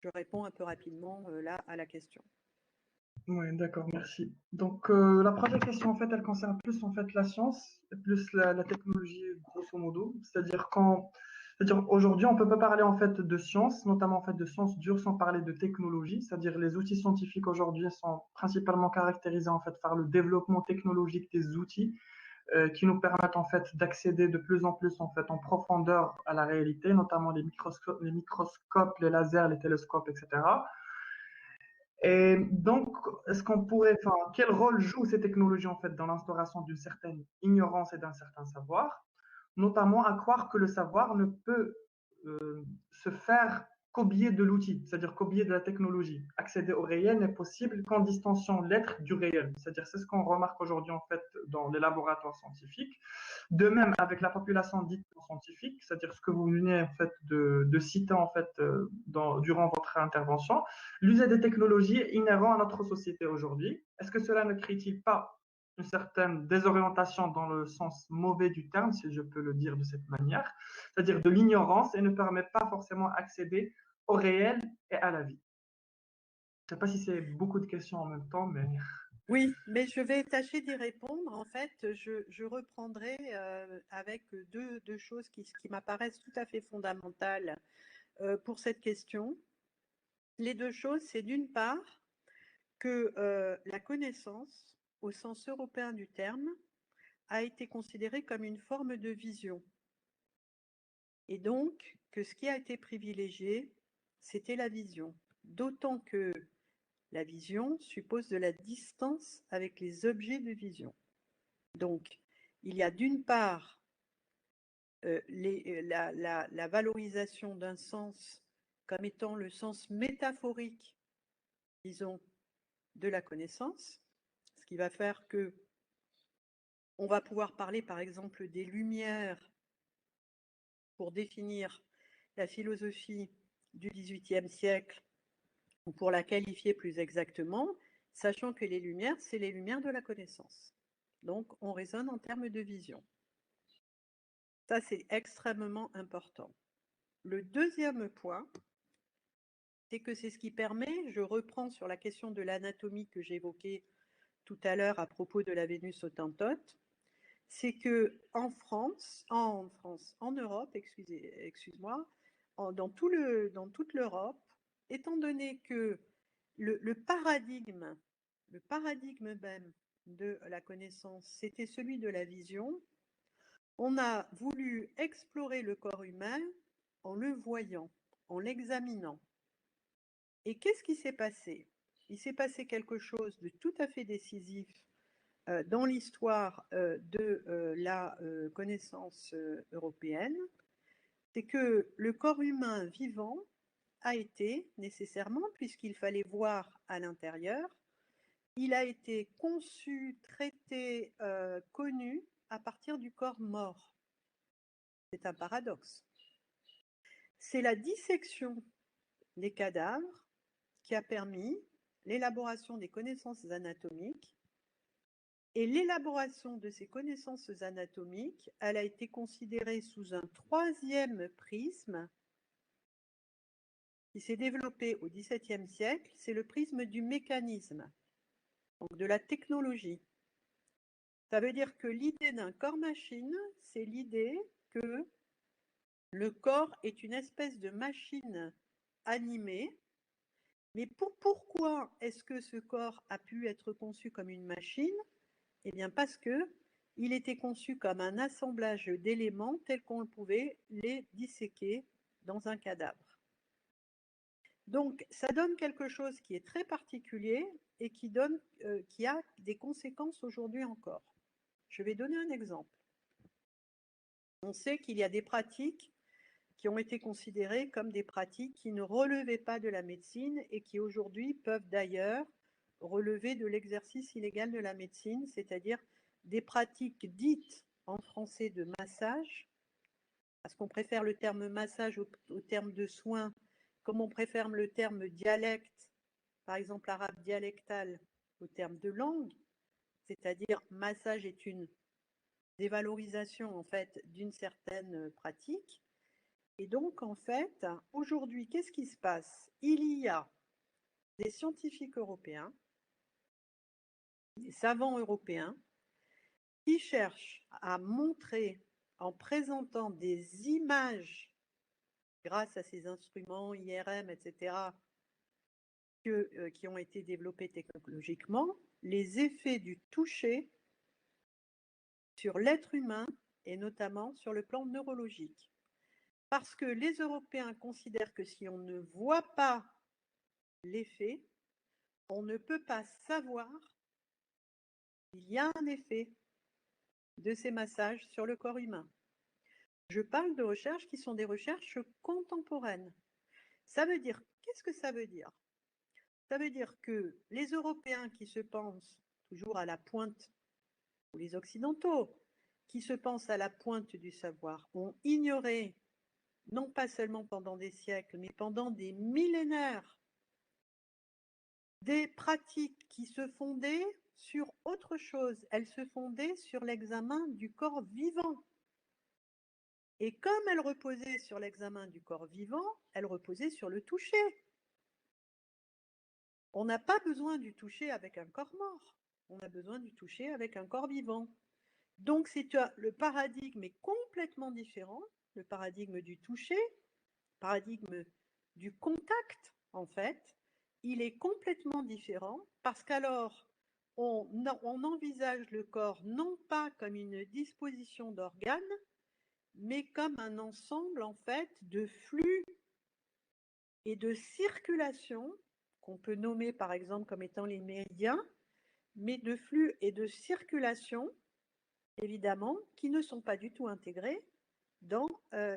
S3: Je réponds un peu rapidement là à la question.
S1: Oui, d'accord, merci. Donc, la première question, en fait, elle concerne plus, en fait, la science, plus la technologie, grosso modo. C'est-à-dire, aujourd'hui, on peut pas parler, en fait, de science, notamment, en fait, de sciences dures, sans parler de technologie. C'est-à-dire, les outils scientifiques aujourd'hui sont principalement caractérisés, en fait, par le développement technologique des outils, qui nous permettent, en fait, d'accéder de plus en plus, en fait, en profondeur à la réalité, notamment les microscopes, les lasers, les télescopes, etc. Et donc, quel rôle jouent ces technologies en fait dans l'instauration d'une certaine ignorance et d'un certain savoir, notamment à croire que le savoir ne peut se faire qu'au biais de l'outil, c'est-à-dire qu'au biais de la technologie. Accéder au réel n'est possible qu'en distanciant l'être du réel. C'est-à-dire c'est ce qu'on remarque aujourd'hui en fait dans les laboratoires scientifiques. De même avec la population dite scientifique, c'est-à-dire ce que vous venez en fait de citer en fait durant votre intervention, l'usage des technologies inhérent à notre société aujourd'hui. Est-ce que cela ne crée-t-il pas une certaine désorientation dans le sens mauvais du terme, si je peux le dire de cette manière, c'est-à-dire de l'ignorance et ne permet pas forcément accéder au réel et à la vie? Je ne sais pas si c'est beaucoup de questions en même temps, mais...
S3: Oui, mais je vais tâcher d'y répondre. En fait, je reprendrai avec deux choses qui m'apparaissent tout à fait fondamentales pour cette question. Les deux choses, c'est d'une part que la connaissance, au sens européen du terme, a été considérée comme une forme de vision. Et donc, que ce qui a été privilégié, c'était la vision. D'autant que la vision suppose de la distance avec les objets de vision. Donc, il y a d'une part la valorisation d'un sens comme étant le sens métaphorique, disons, de la connaissance, ce qui va faire que on va pouvoir parler par exemple des Lumières pour définir la philosophie du XVIIIe siècle, ou pour la qualifier plus exactement, sachant que les Lumières, c'est les Lumières de la connaissance. Donc on raisonne en termes de vision. Ça, c'est extrêmement important. Le deuxième point, c'est que c'est ce qui permet, je reprends sur la question de l'anatomie que j'évoquais tout à l'heure à propos de la Vénus hottentote, c'est que en Europe, excuse-moi, dans toute l'Europe, étant donné que le paradigme même de la connaissance, c'était celui de la vision, on a voulu explorer le corps humain en le voyant, en l'examinant. Et qu'est-ce qui s'est passé? Il s'est passé quelque chose de tout à fait décisif dans l'histoire de la connaissance européenne, c'est que le corps humain vivant a été nécessairement, puisqu'il fallait voir à l'intérieur, il a été conçu, traité, connu à partir du corps mort. C'est un paradoxe. C'est la dissection des cadavres qui a permis l'élaboration des connaissances anatomiques. Et l'élaboration de ces connaissances anatomiques, elle a été considérée sous un troisième prisme qui s'est développé au XVIIe siècle, c'est le prisme du mécanisme, donc de la technologie. Ça veut dire que l'idée d'un corps-machine, c'est l'idée que le corps est une espèce de machine animée. Mais pourquoi est-ce que ce corps a pu être conçu comme une machine? Eh bien parce que il était conçu comme un assemblage d'éléments tels qu'on pouvait les disséquer dans un cadavre. Donc ça donne quelque chose qui est très particulier et qui a des conséquences aujourd'hui encore. Je vais donner un exemple. On sait qu'il y a des pratiques qui ont été considérées comme des pratiques qui ne relevaient pas de la médecine et qui aujourd'hui peuvent d'ailleurs relever de l'exercice illégal de la médecine, c'est-à-dire des pratiques dites en français de massage, parce qu'on préfère le terme massage au terme de soins, comme on préfère le terme dialecte, par exemple arabe dialectal, au terme de langue, c'est-à-dire massage est une dévalorisation en fait d'une certaine pratique. Et donc, en fait, aujourd'hui, qu'est-ce qui se passe? Il y a des scientifiques européens, des savants européens, qui cherchent à montrer, en présentant des images, grâce à ces instruments IRM, etc., qui ont été développés technologiquement, les effets du toucher sur l'être humain et notamment sur le plan neurologique. Parce que les Européens considèrent que si on ne voit pas l'effet, on ne peut pas savoir qu'il y a un effet de ces massages sur le corps humain. Je parle de recherches qui sont des recherches contemporaines. Ça veut dire, qu'est-ce que ça veut dire? Ça veut dire que les Européens qui se pensent toujours à la pointe, ou les Occidentaux, qui se pensent à la pointe du savoir, ont ignoré, non pas seulement pendant des siècles, mais pendant des millénaires, des pratiques qui se fondaient sur autre chose. Elles se fondaient sur l'examen du corps vivant. Et comme elles reposaient sur l'examen du corps vivant, elles reposaient sur le toucher. On n'a pas besoin du toucher avec un corps mort. On a besoin du toucher avec un corps vivant. Donc, le paradigme est complètement différent, le paradigme du toucher, le paradigme du contact, en fait, il est complètement différent parce qu'alors, on envisage le corps non pas comme une disposition d'organes, mais comme un ensemble, en fait, de flux et de circulation, qu'on peut nommer par exemple comme étant les méridiens, mais de flux et de circulation, évidemment, qui ne sont pas du tout intégrés dans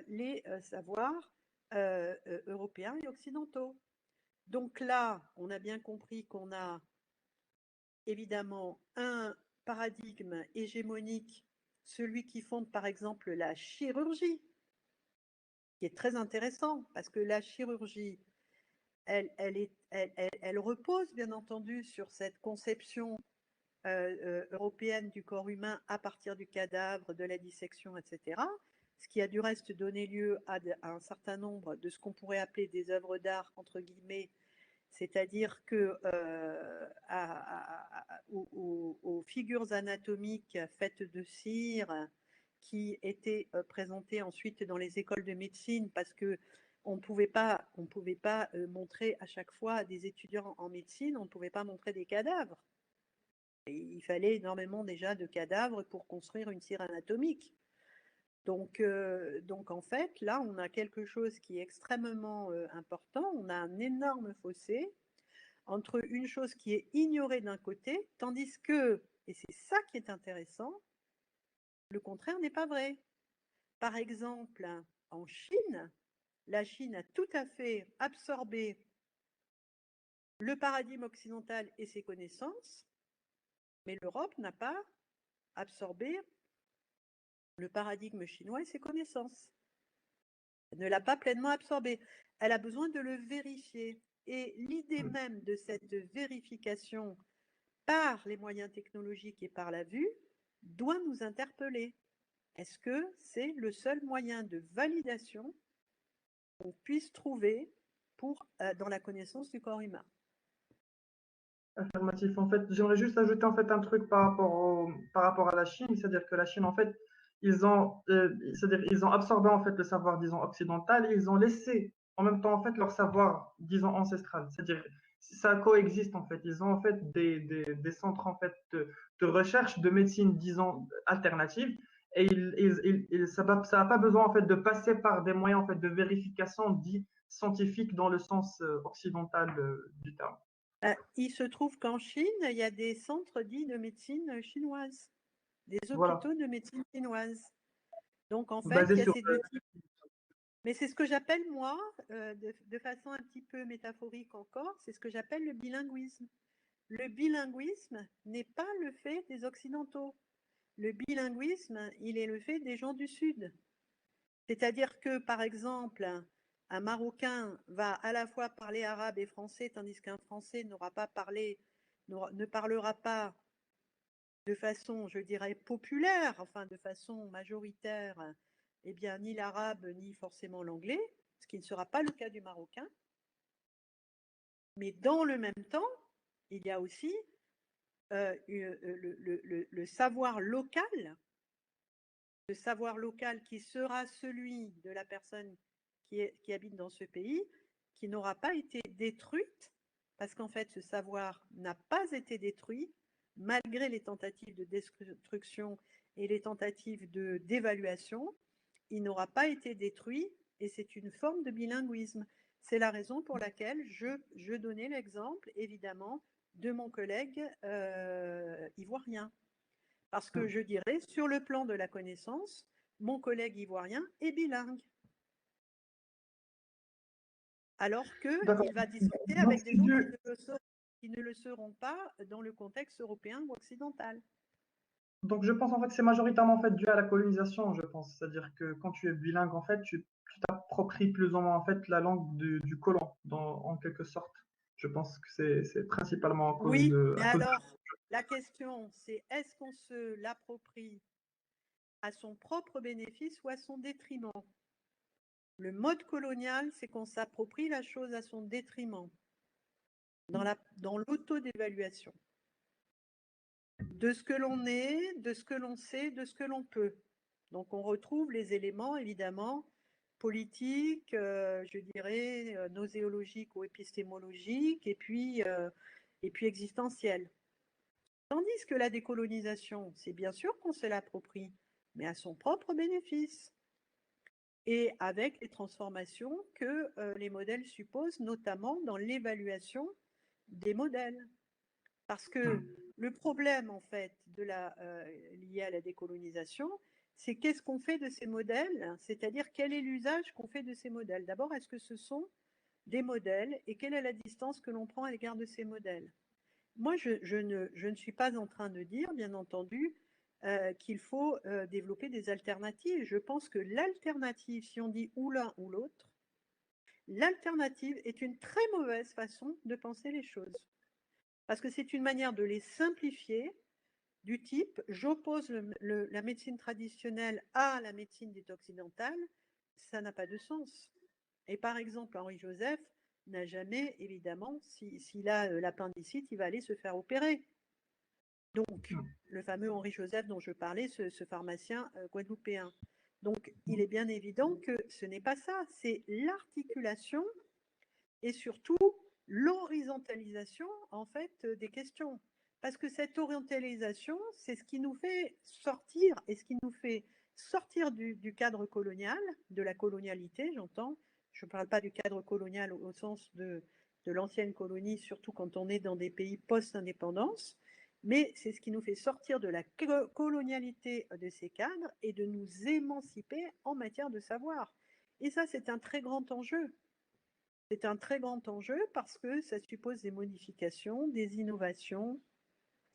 S3: les savoirs européens et occidentaux. Donc là, on a bien compris qu'on a évidemment un paradigme hégémonique, celui qui fonde par exemple la chirurgie, qui est très intéressant, parce que la chirurgie, elle repose bien entendu sur cette conception européenne du corps humain à partir du cadavre, de la dissection, etc. Ce qui a du reste donné lieu à un certain nombre de ce qu'on pourrait appeler des œuvres d'art, entre guillemets, c'est-à-dire que aux figures anatomiques faites de cire qui étaient présentées ensuite dans les écoles de médecine parce que on ne pouvait pas montrer à chaque fois à des étudiants en médecine, on ne pouvait pas montrer des cadavres. Et il fallait énormément déjà de cadavres pour construire une cire anatomique. Donc en fait, là, on a quelque chose qui est extrêmement important. On a un énorme fossé entre une chose qui est ignorée d'un côté, tandis que, et c'est ça qui est intéressant, le contraire n'est pas vrai. Par exemple, en Chine, la Chine a tout à fait absorbé le paradigme occidental et ses connaissances, mais l'Europe n'a pas absorbé le paradigme chinois et ses connaissances. Elle ne l'a pas pleinement absorbé. Elle a besoin de le vérifier. Et l'idée même de cette vérification par les moyens technologiques et par la vue doit nous interpeller. Est-ce que c'est le seul moyen de validation qu'on puisse trouver dans la connaissance du corps humain?
S1: Affirmatif. En fait, j'aimerais juste ajouter en fait un truc par rapport à la Chine, c'est-à-dire que la Chine, en fait, c'est-à-dire ils ont absorbé en fait le savoir, disons, occidental, et ils ont laissé en même temps en fait leur savoir, disons, ancestral. C'est-à-dire ça coexiste en fait. Ils ont en fait des centres en fait de recherche de médecine, disons, alternative, et ça n'a pas besoin en fait de passer par des moyens en fait de vérification dits scientifiques dans le sens occidental du terme.
S3: Il se trouve qu'en Chine, il y a des centres dits de médecine chinoise, des
S1: Voilà.
S3: hôpitaux de médecine chinoise. Donc en fait,
S1: Basé
S3: il y a
S1: sur
S3: ces deux types. Mais c'est ce que j'appelle, moi, de façon un petit peu métaphorique encore, c'est ce que j'appelle le bilinguisme. Le bilinguisme n'est pas le fait des Occidentaux. Le bilinguisme, il est le fait des gens du Sud. C'est-à-dire que, par exemple, un Marocain va à la fois parler arabe et français, tandis qu'un Français ne parlera pas de façon, je dirais, populaire, enfin de façon majoritaire, eh bien, ni l'arabe, ni forcément l'anglais, ce qui ne sera pas le cas du Marocain. Mais dans le même temps, il y a aussi le savoir local, qui sera celui de la personne qui habite dans ce pays, qui n'aura pas été détruite, parce qu'en fait, ce savoir n'a pas été détruit, malgré les tentatives de destruction et les tentatives d'évaluation, il n'aura pas été détruit, et c'est une forme de bilinguisme. C'est la raison pour laquelle je donnais l'exemple, évidemment, de mon collègue ivoirien. Parce que je dirais, sur le plan de la connaissance, mon collègue ivoirien est bilingue. Alors qu'il va discuter
S1: Donc,
S3: avec des gens qui ne le seront pas dans le contexte européen ou occidental.
S1: donc, je pense en fait que c'est majoritairement en fait dû à la colonisation, je pense. C'est-à-dire que quand tu es bilingue, en fait, tu t'appropries plus ou moins en fait la langue du colon, en quelque sorte. Je pense que c'est principalement
S3: Oui, mais
S1: à cause de...
S3: alors, la question, c'est est-ce qu'on se l'approprie à son propre bénéfice ou à son détriment? Le mode colonial, c'est qu'on s'approprie la chose à son détriment, dans l'autodévaluation de ce que l'on est, de ce que l'on sait, de ce que l'on peut. Donc on retrouve les éléments, évidemment, politiques, je dirais, noséologiques ou épistémologiques, et puis existentiels. Tandis que la décolonisation, c'est bien sûr qu'on se l'approprie, mais à son propre bénéfice, et avec les transformations que les modèles supposent, notamment dans l'évaluation des modèles. Parce que le problème, en fait, lié à la décolonisation, c'est qu'est-ce qu'on fait de ces modèles, c'est-à-dire quel est l'usage qu'on fait de ces modèles. D'abord, est-ce que ce sont des modèles et quelle est la distance que l'on prend à l'égard de ces modèles? Moi, je ne suis pas en train de dire, bien entendu, qu'il faut développer des alternatives. Je pense que l'alternative, si on dit ou l'un ou l'autre, l'alternative est une très mauvaise façon de penser les choses. Parce que c'est une manière de les simplifier, du type j'oppose la médecine traditionnelle à la médecine dite occidentale, ça n'a pas de sens. Et par exemple, Henri Joseph n'a jamais, évidemment, s'il a l'appendicite, il va aller se faire opérer. Donc, le fameux Henri Joseph dont je parlais, ce pharmacien guadeloupéen. Donc, il est bien évident que ce n'est pas ça, c'est l'articulation et surtout l'horizontalisation en fait des questions. Parce que cette orientalisation, c'est ce qui nous fait sortir et ce qui nous fait sortir du cadre colonial, de la colonialité, j'entends. Je ne parle pas du cadre colonial au sens de l'ancienne colonie, surtout quand on est dans des pays post-indépendance, mais c'est ce qui nous fait sortir de la colonialité de ces cadres et de nous émanciper en matière de savoir. Et ça, c'est un très grand enjeu. C'est un très grand enjeu parce que ça suppose des modifications, des innovations,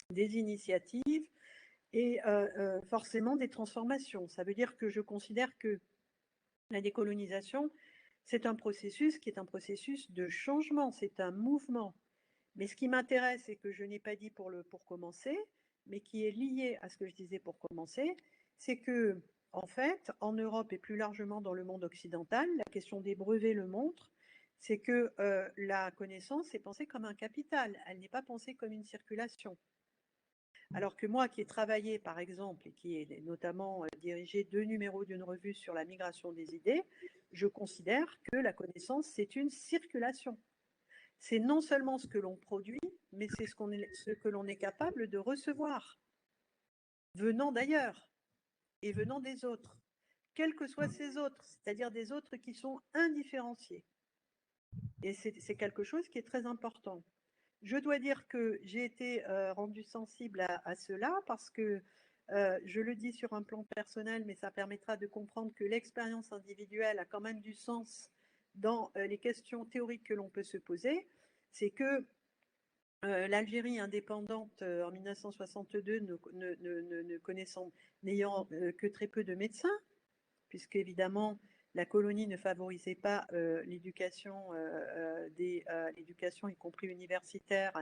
S3: des initiatives et forcément des transformations. Ça veut dire que je considère que la décolonisation, c'est un processus qui est un processus de changement, c'est un mouvement. Mais ce qui m'intéresse et que je n'ai pas dit pour commencer, mais qui est lié à ce que je disais pour commencer, c'est que, en fait, en Europe et plus largement dans le monde occidental, la question des brevets le montre, c'est que la connaissance est pensée comme un capital, elle n'est pas pensée comme une circulation. Alors que moi qui ai travaillé, par exemple, et qui ai notamment dirigé 2 numéros d'une revue sur la migration des idées, je considère que la connaissance, c'est une circulation. C'est non seulement ce que l'on produit, mais c'est ce que l'on est capable de recevoir, venant d'ailleurs et venant des autres, quels que soient ces autres, c'est-à-dire des autres qui sont indifférenciés. Et c'est quelque chose qui est très important. Je dois dire que j'ai été rendue sensible à cela parce que je le dis sur un plan personnel, mais ça permettra de comprendre que l'expérience individuelle a quand même du sens dans les questions théoriques que l'on peut se poser. C'est que l'Algérie indépendante en 1962, ne connaissant, n'ayant que très peu de médecins, puisque évidemment la colonie ne favorisait pas l'éducation, l'éducation y compris universitaire,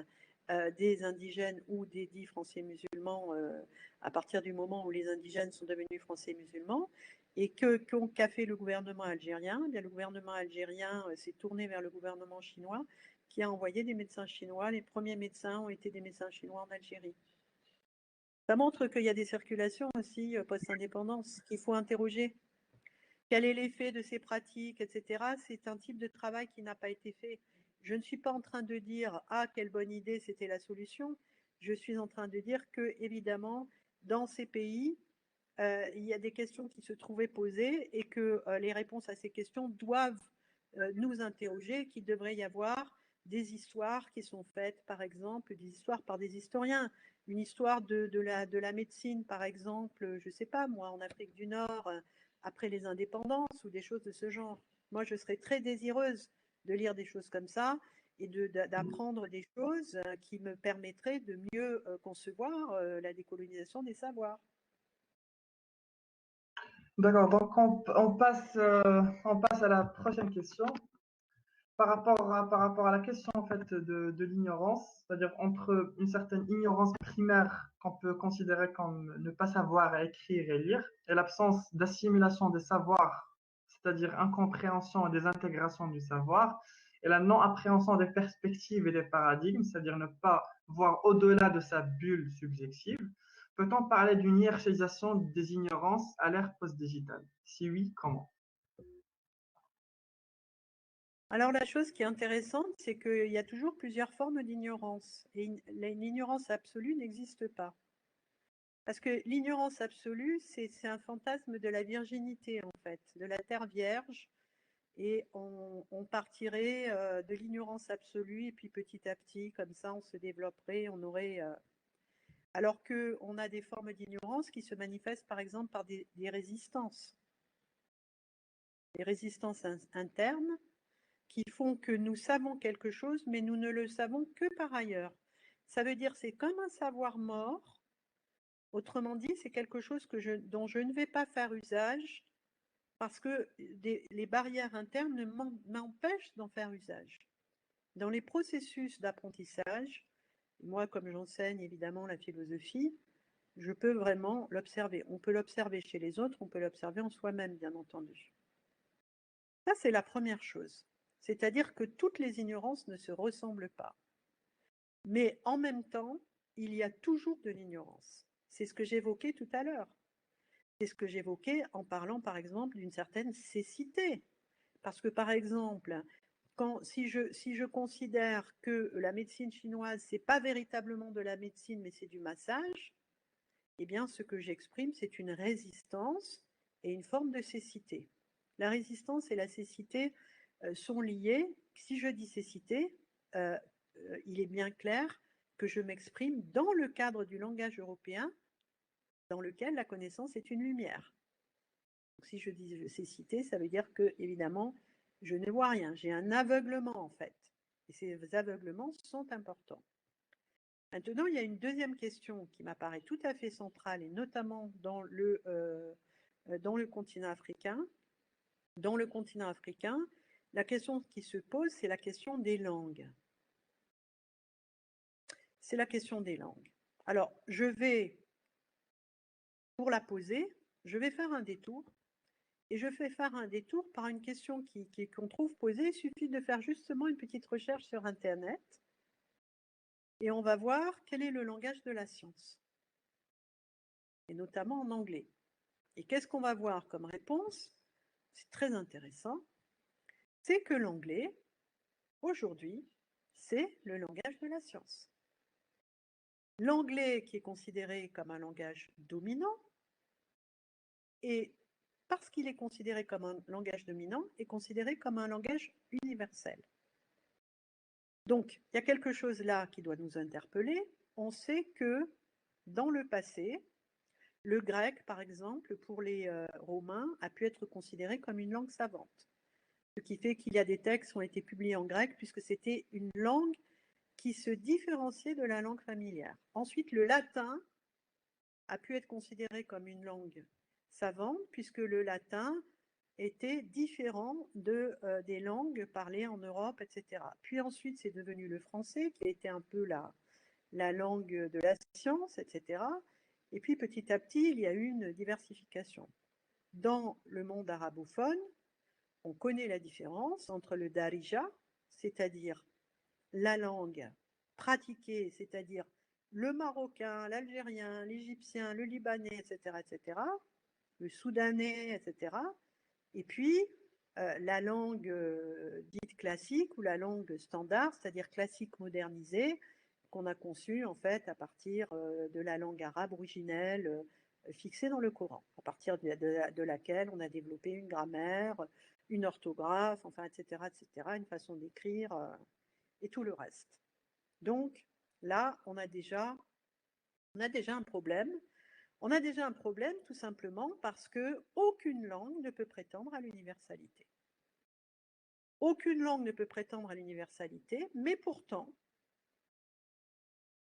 S3: des indigènes ou des dits français musulmans à partir du moment où les indigènes sont devenus français musulmans. Et qu'a fait le gouvernement algérien? Eh bien, le gouvernement algérien s'est tourné vers le gouvernement chinois qui a envoyé des médecins chinois. Les premiers médecins ont été des médecins chinois en Algérie. Ça montre qu'il y a des circulations aussi post-indépendance qu'il faut interroger. Quel est l'effet de ces pratiques, etc. C'est un type de travail qui n'a pas été fait. Je ne suis pas en train de dire « Ah, quelle bonne idée, c'était la solution ». Je suis en train de dire que, évidemment, dans ces pays, il y a des questions qui se trouvaient posées et que les réponses à ces questions doivent nous interroger, qu'il devrait y avoir des histoires qui sont faites, par exemple, des histoires par des historiens. Une histoire de la médecine, par exemple, je ne sais pas, moi, en Afrique du Nord, après les indépendances ou des choses de ce genre. Moi, je serais très désireuse de lire des choses comme ça et d'apprendre des choses qui me permettraient de mieux concevoir la décolonisation des savoirs.
S1: D'accord, donc on passe à la prochaine question. Par rapport à la question en fait de l'ignorance, c'est-à-dire entre une certaine ignorance primaire qu'on peut considérer comme ne pas savoir écrire et lire, et l'absence d'assimilation des savoirs, c'est-à-dire incompréhension et désintégration du savoir, et la non-appréhension des perspectives et des paradigmes, c'est-à-dire ne pas voir au-delà de sa bulle subjective, peut-on parler d'une hiérarchisation des ignorances à l'ère post-digitale? Si oui, comment?
S3: Alors la chose qui est intéressante, c'est qu'il y a toujours plusieurs formes d'ignorance. Et l'ignorance absolue n'existe pas. Parce que l'ignorance absolue, c'est un fantasme de la virginité, en fait, de la terre vierge. Et on partirait de l'ignorance absolue, et puis petit à petit, comme ça, on se développerait, on aurait... Alors qu'on a des formes d'ignorance qui se manifestent, par exemple, par des résistances. Des résistances internes qui font que nous savons quelque chose, mais nous ne le savons que par ailleurs. Ça veut dire c'est comme un savoir mort. Autrement dit, c'est quelque chose dont je ne vais pas faire usage parce que les barrières internes m'empêchent d'en faire usage. Dans les processus d'apprentissage, moi comme j'enseigne évidemment la philosophie, je peux vraiment l'observer. On peut l'observer chez les autres, on peut l'observer en soi-même, bien entendu. Ça, c'est la première chose. C'est-à-dire que toutes les ignorances ne se ressemblent pas. Mais en même temps, il y a toujours de l'ignorance. C'est ce que j'évoquais tout à l'heure. C'est ce que j'évoquais en parlant, par exemple, d'une certaine cécité. Parce que, par exemple, si je considère que la médecine chinoise, ce n'est pas véritablement de la médecine, mais c'est du massage, eh bien, ce que j'exprime, c'est une résistance et une forme de cécité. La résistance et la cécité sont liées. Si je dis cécité, il est bien clair que je m'exprime dans le cadre du langage européen dans lequel la connaissance est une lumière. Donc, si je dis cécité, ça veut dire que, évidemment, je ne vois rien. J'ai un aveuglement, en fait. Et ces aveuglements sont importants. Maintenant, il y a une deuxième question qui m'apparaît tout à fait centrale, et notamment dans le continent africain. Dans le continent africain, la question qui se pose, c'est la question des langues. C'est la question des langues. Alors, pour la poser, je vais faire un détour. Et je fais faire un détour par une question qu'on trouve posée. Il suffit de faire justement une petite recherche sur Internet. Et on va voir quel est le langage de la science. Et notamment en anglais. Et qu'est-ce qu'on va voir comme réponse? C'est très intéressant. C'est que l'anglais, aujourd'hui, c'est le langage de la science. L'anglais qui est considéré comme un langage dominant, et parce qu'il est considéré comme un langage dominant, est considéré comme un langage universel. Donc, il y a quelque chose là qui doit nous interpeller. On sait que dans le passé, le grec, par exemple, pour les Romains, a pu être considéré comme une langue savante. Ce qui fait qu'il y a des textes qui ont été publiés en grec puisque c'était une langue qui se différenciait de la langue familière. Ensuite, le latin a pu être considéré comme une langue savante puisque le latin était différent des langues parlées en Europe, etc. Puis ensuite, c'est devenu le français qui a été un peu la langue de la science, etc. Et puis petit à petit, il y a eu une diversification. Dans le monde arabophone, on connaît la différence entre le darija, c'est-à-dire la langue pratiquée, c'est-à-dire le marocain, l'algérien, l'égyptien, le libanais, etc., le soudanais, etc., et puis la langue dite classique ou la langue standard, c'est-à-dire classique modernisée, qu'on a conçue en fait à partir de la langue arabe originelle fixée dans le Coran, à partir de laquelle on a développé une grammaire, une orthographe, enfin, etc., une façon d'écrire et tout le reste. Donc là, on a déjà un problème. On a déjà un problème tout simplement parce qu'aucune langue ne peut prétendre à l'universalité. Aucune langue ne peut prétendre à l'universalité, mais pourtant,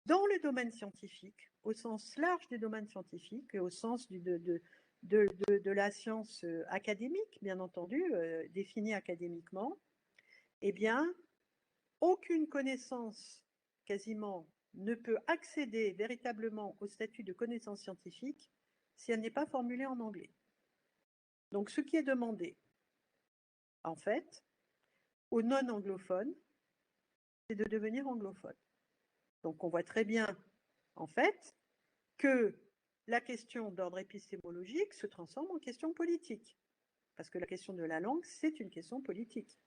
S3: dans le domaine scientifique, au sens large des domaines scientifiques et au sens de la science académique, bien entendu, définie académiquement, eh bien, aucune connaissance quasiment ne peut accéder véritablement au statut de connaissance scientifique si elle n'est pas formulée en anglais. Donc, ce qui est demandé, en fait, aux non-anglophones, c'est de devenir anglophone. Donc, on voit très bien, en fait, que la question d'ordre épistémologique se transforme en question politique. Parce que la question de la langue, c'est une question politique.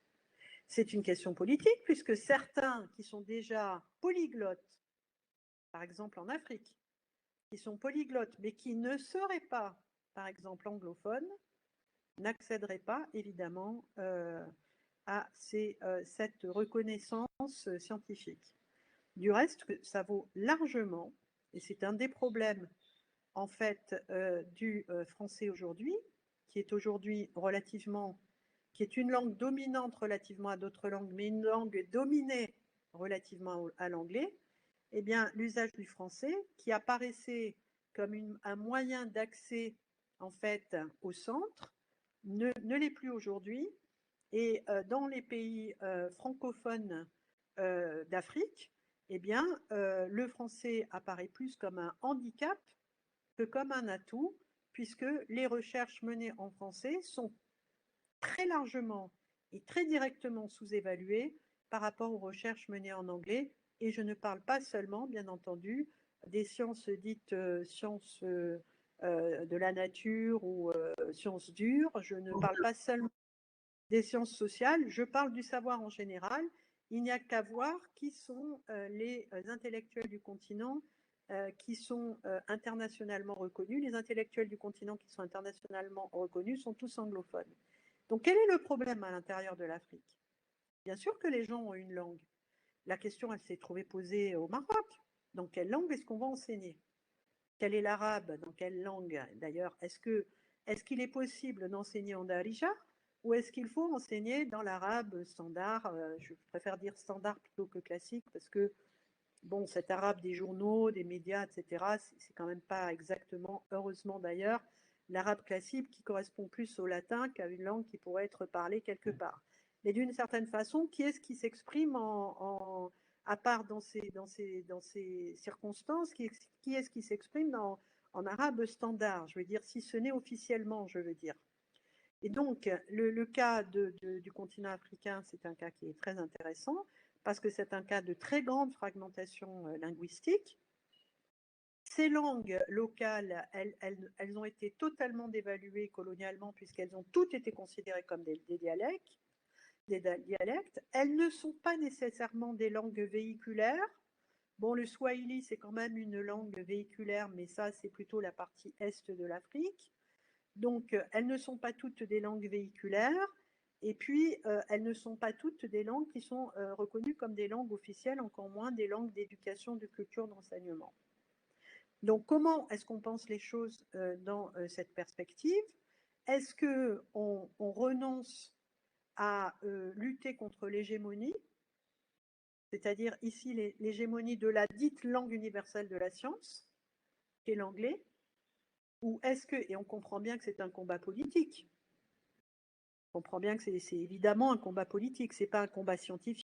S3: C'est une question politique puisque certains qui sont déjà polyglottes, par exemple en Afrique, qui sont polyglottes mais qui ne seraient pas, par exemple, anglophones, n'accéderaient pas évidemment à cette reconnaissance scientifique. Du reste, ça vaut largement, et c'est un des problèmes en fait du français aujourd'hui, qui est aujourd'hui qui est une langue dominante relativement à d'autres langues, mais une langue dominée relativement à l'anglais, eh bien, l'usage du français, qui apparaissait comme un moyen d'accès en fait au centre, ne l'est plus aujourd'hui. Et dans les pays francophones d'Afrique, eh bien, le français apparaît plus comme un handicap que comme un atout, puisque les recherches menées en français sont très largement et très directement sous-évaluées par rapport aux recherches menées en anglais. Et je ne parle pas seulement, bien entendu, des sciences dites sciences de la nature ou sciences dures. Je ne parle pas seulement des sciences sociales, je parle du savoir en général. Il n'y a qu'à voir qui sont les intellectuels du continent qui sont internationalement reconnus, les intellectuels du continent qui sont internationalement reconnus sont tous anglophones. Donc quel est le problème à l'intérieur de l'Afrique? Bien sûr que les gens ont une langue. La question, elle s'est trouvée posée au Maroc. Dans quelle langue est-ce qu'on va enseigner? Quel est l'arabe? Dans quelle langue? D'ailleurs, est-ce qu'il est possible d'enseigner en darija ou est-ce qu'il faut enseigner dans l'arabe standard? Je préfère dire standard plutôt que classique parce que bon, cet arabe des journaux, des médias, etc., c'est quand même pas exactement, heureusement d'ailleurs, l'arabe classique qui correspond plus au latin qu'à une langue qui pourrait être parlée quelque part. Mais d'une certaine façon, qui est-ce qui s'exprime à part dans ces circonstances, qui est-ce qui s'exprime en arabe standard? Je veux dire, si ce n'est officiellement, je veux dire. Et donc, le cas du continent africain, c'est un cas qui est très intéressant parce que c'est un cas de très grande fragmentation linguistique. Ces langues locales, elles ont été totalement dévaluées colonialement puisqu'elles ont toutes été considérées comme des dialectes. Elles ne sont pas nécessairement des langues véhiculaires. Bon, le swahili, c'est quand même une langue véhiculaire, mais ça, c'est plutôt la partie est de l'Afrique. Donc, elles ne sont pas toutes des langues véhiculaires, et puis elles ne sont pas toutes des langues qui sont reconnues comme des langues officielles, encore moins des langues d'éducation, de culture, d'enseignement. Donc, comment est-ce qu'on pense les choses dans cette perspective? Est-ce qu'on renonce à lutter contre l'hégémonie, c'est-à-dire ici l'hégémonie de la dite langue universelle de la science, qui est l'anglais, ou est-ce que, et on comprend bien que c'est un combat politique, on comprend bien que c'est évidemment un combat politique, c'est pas un combat scientifique.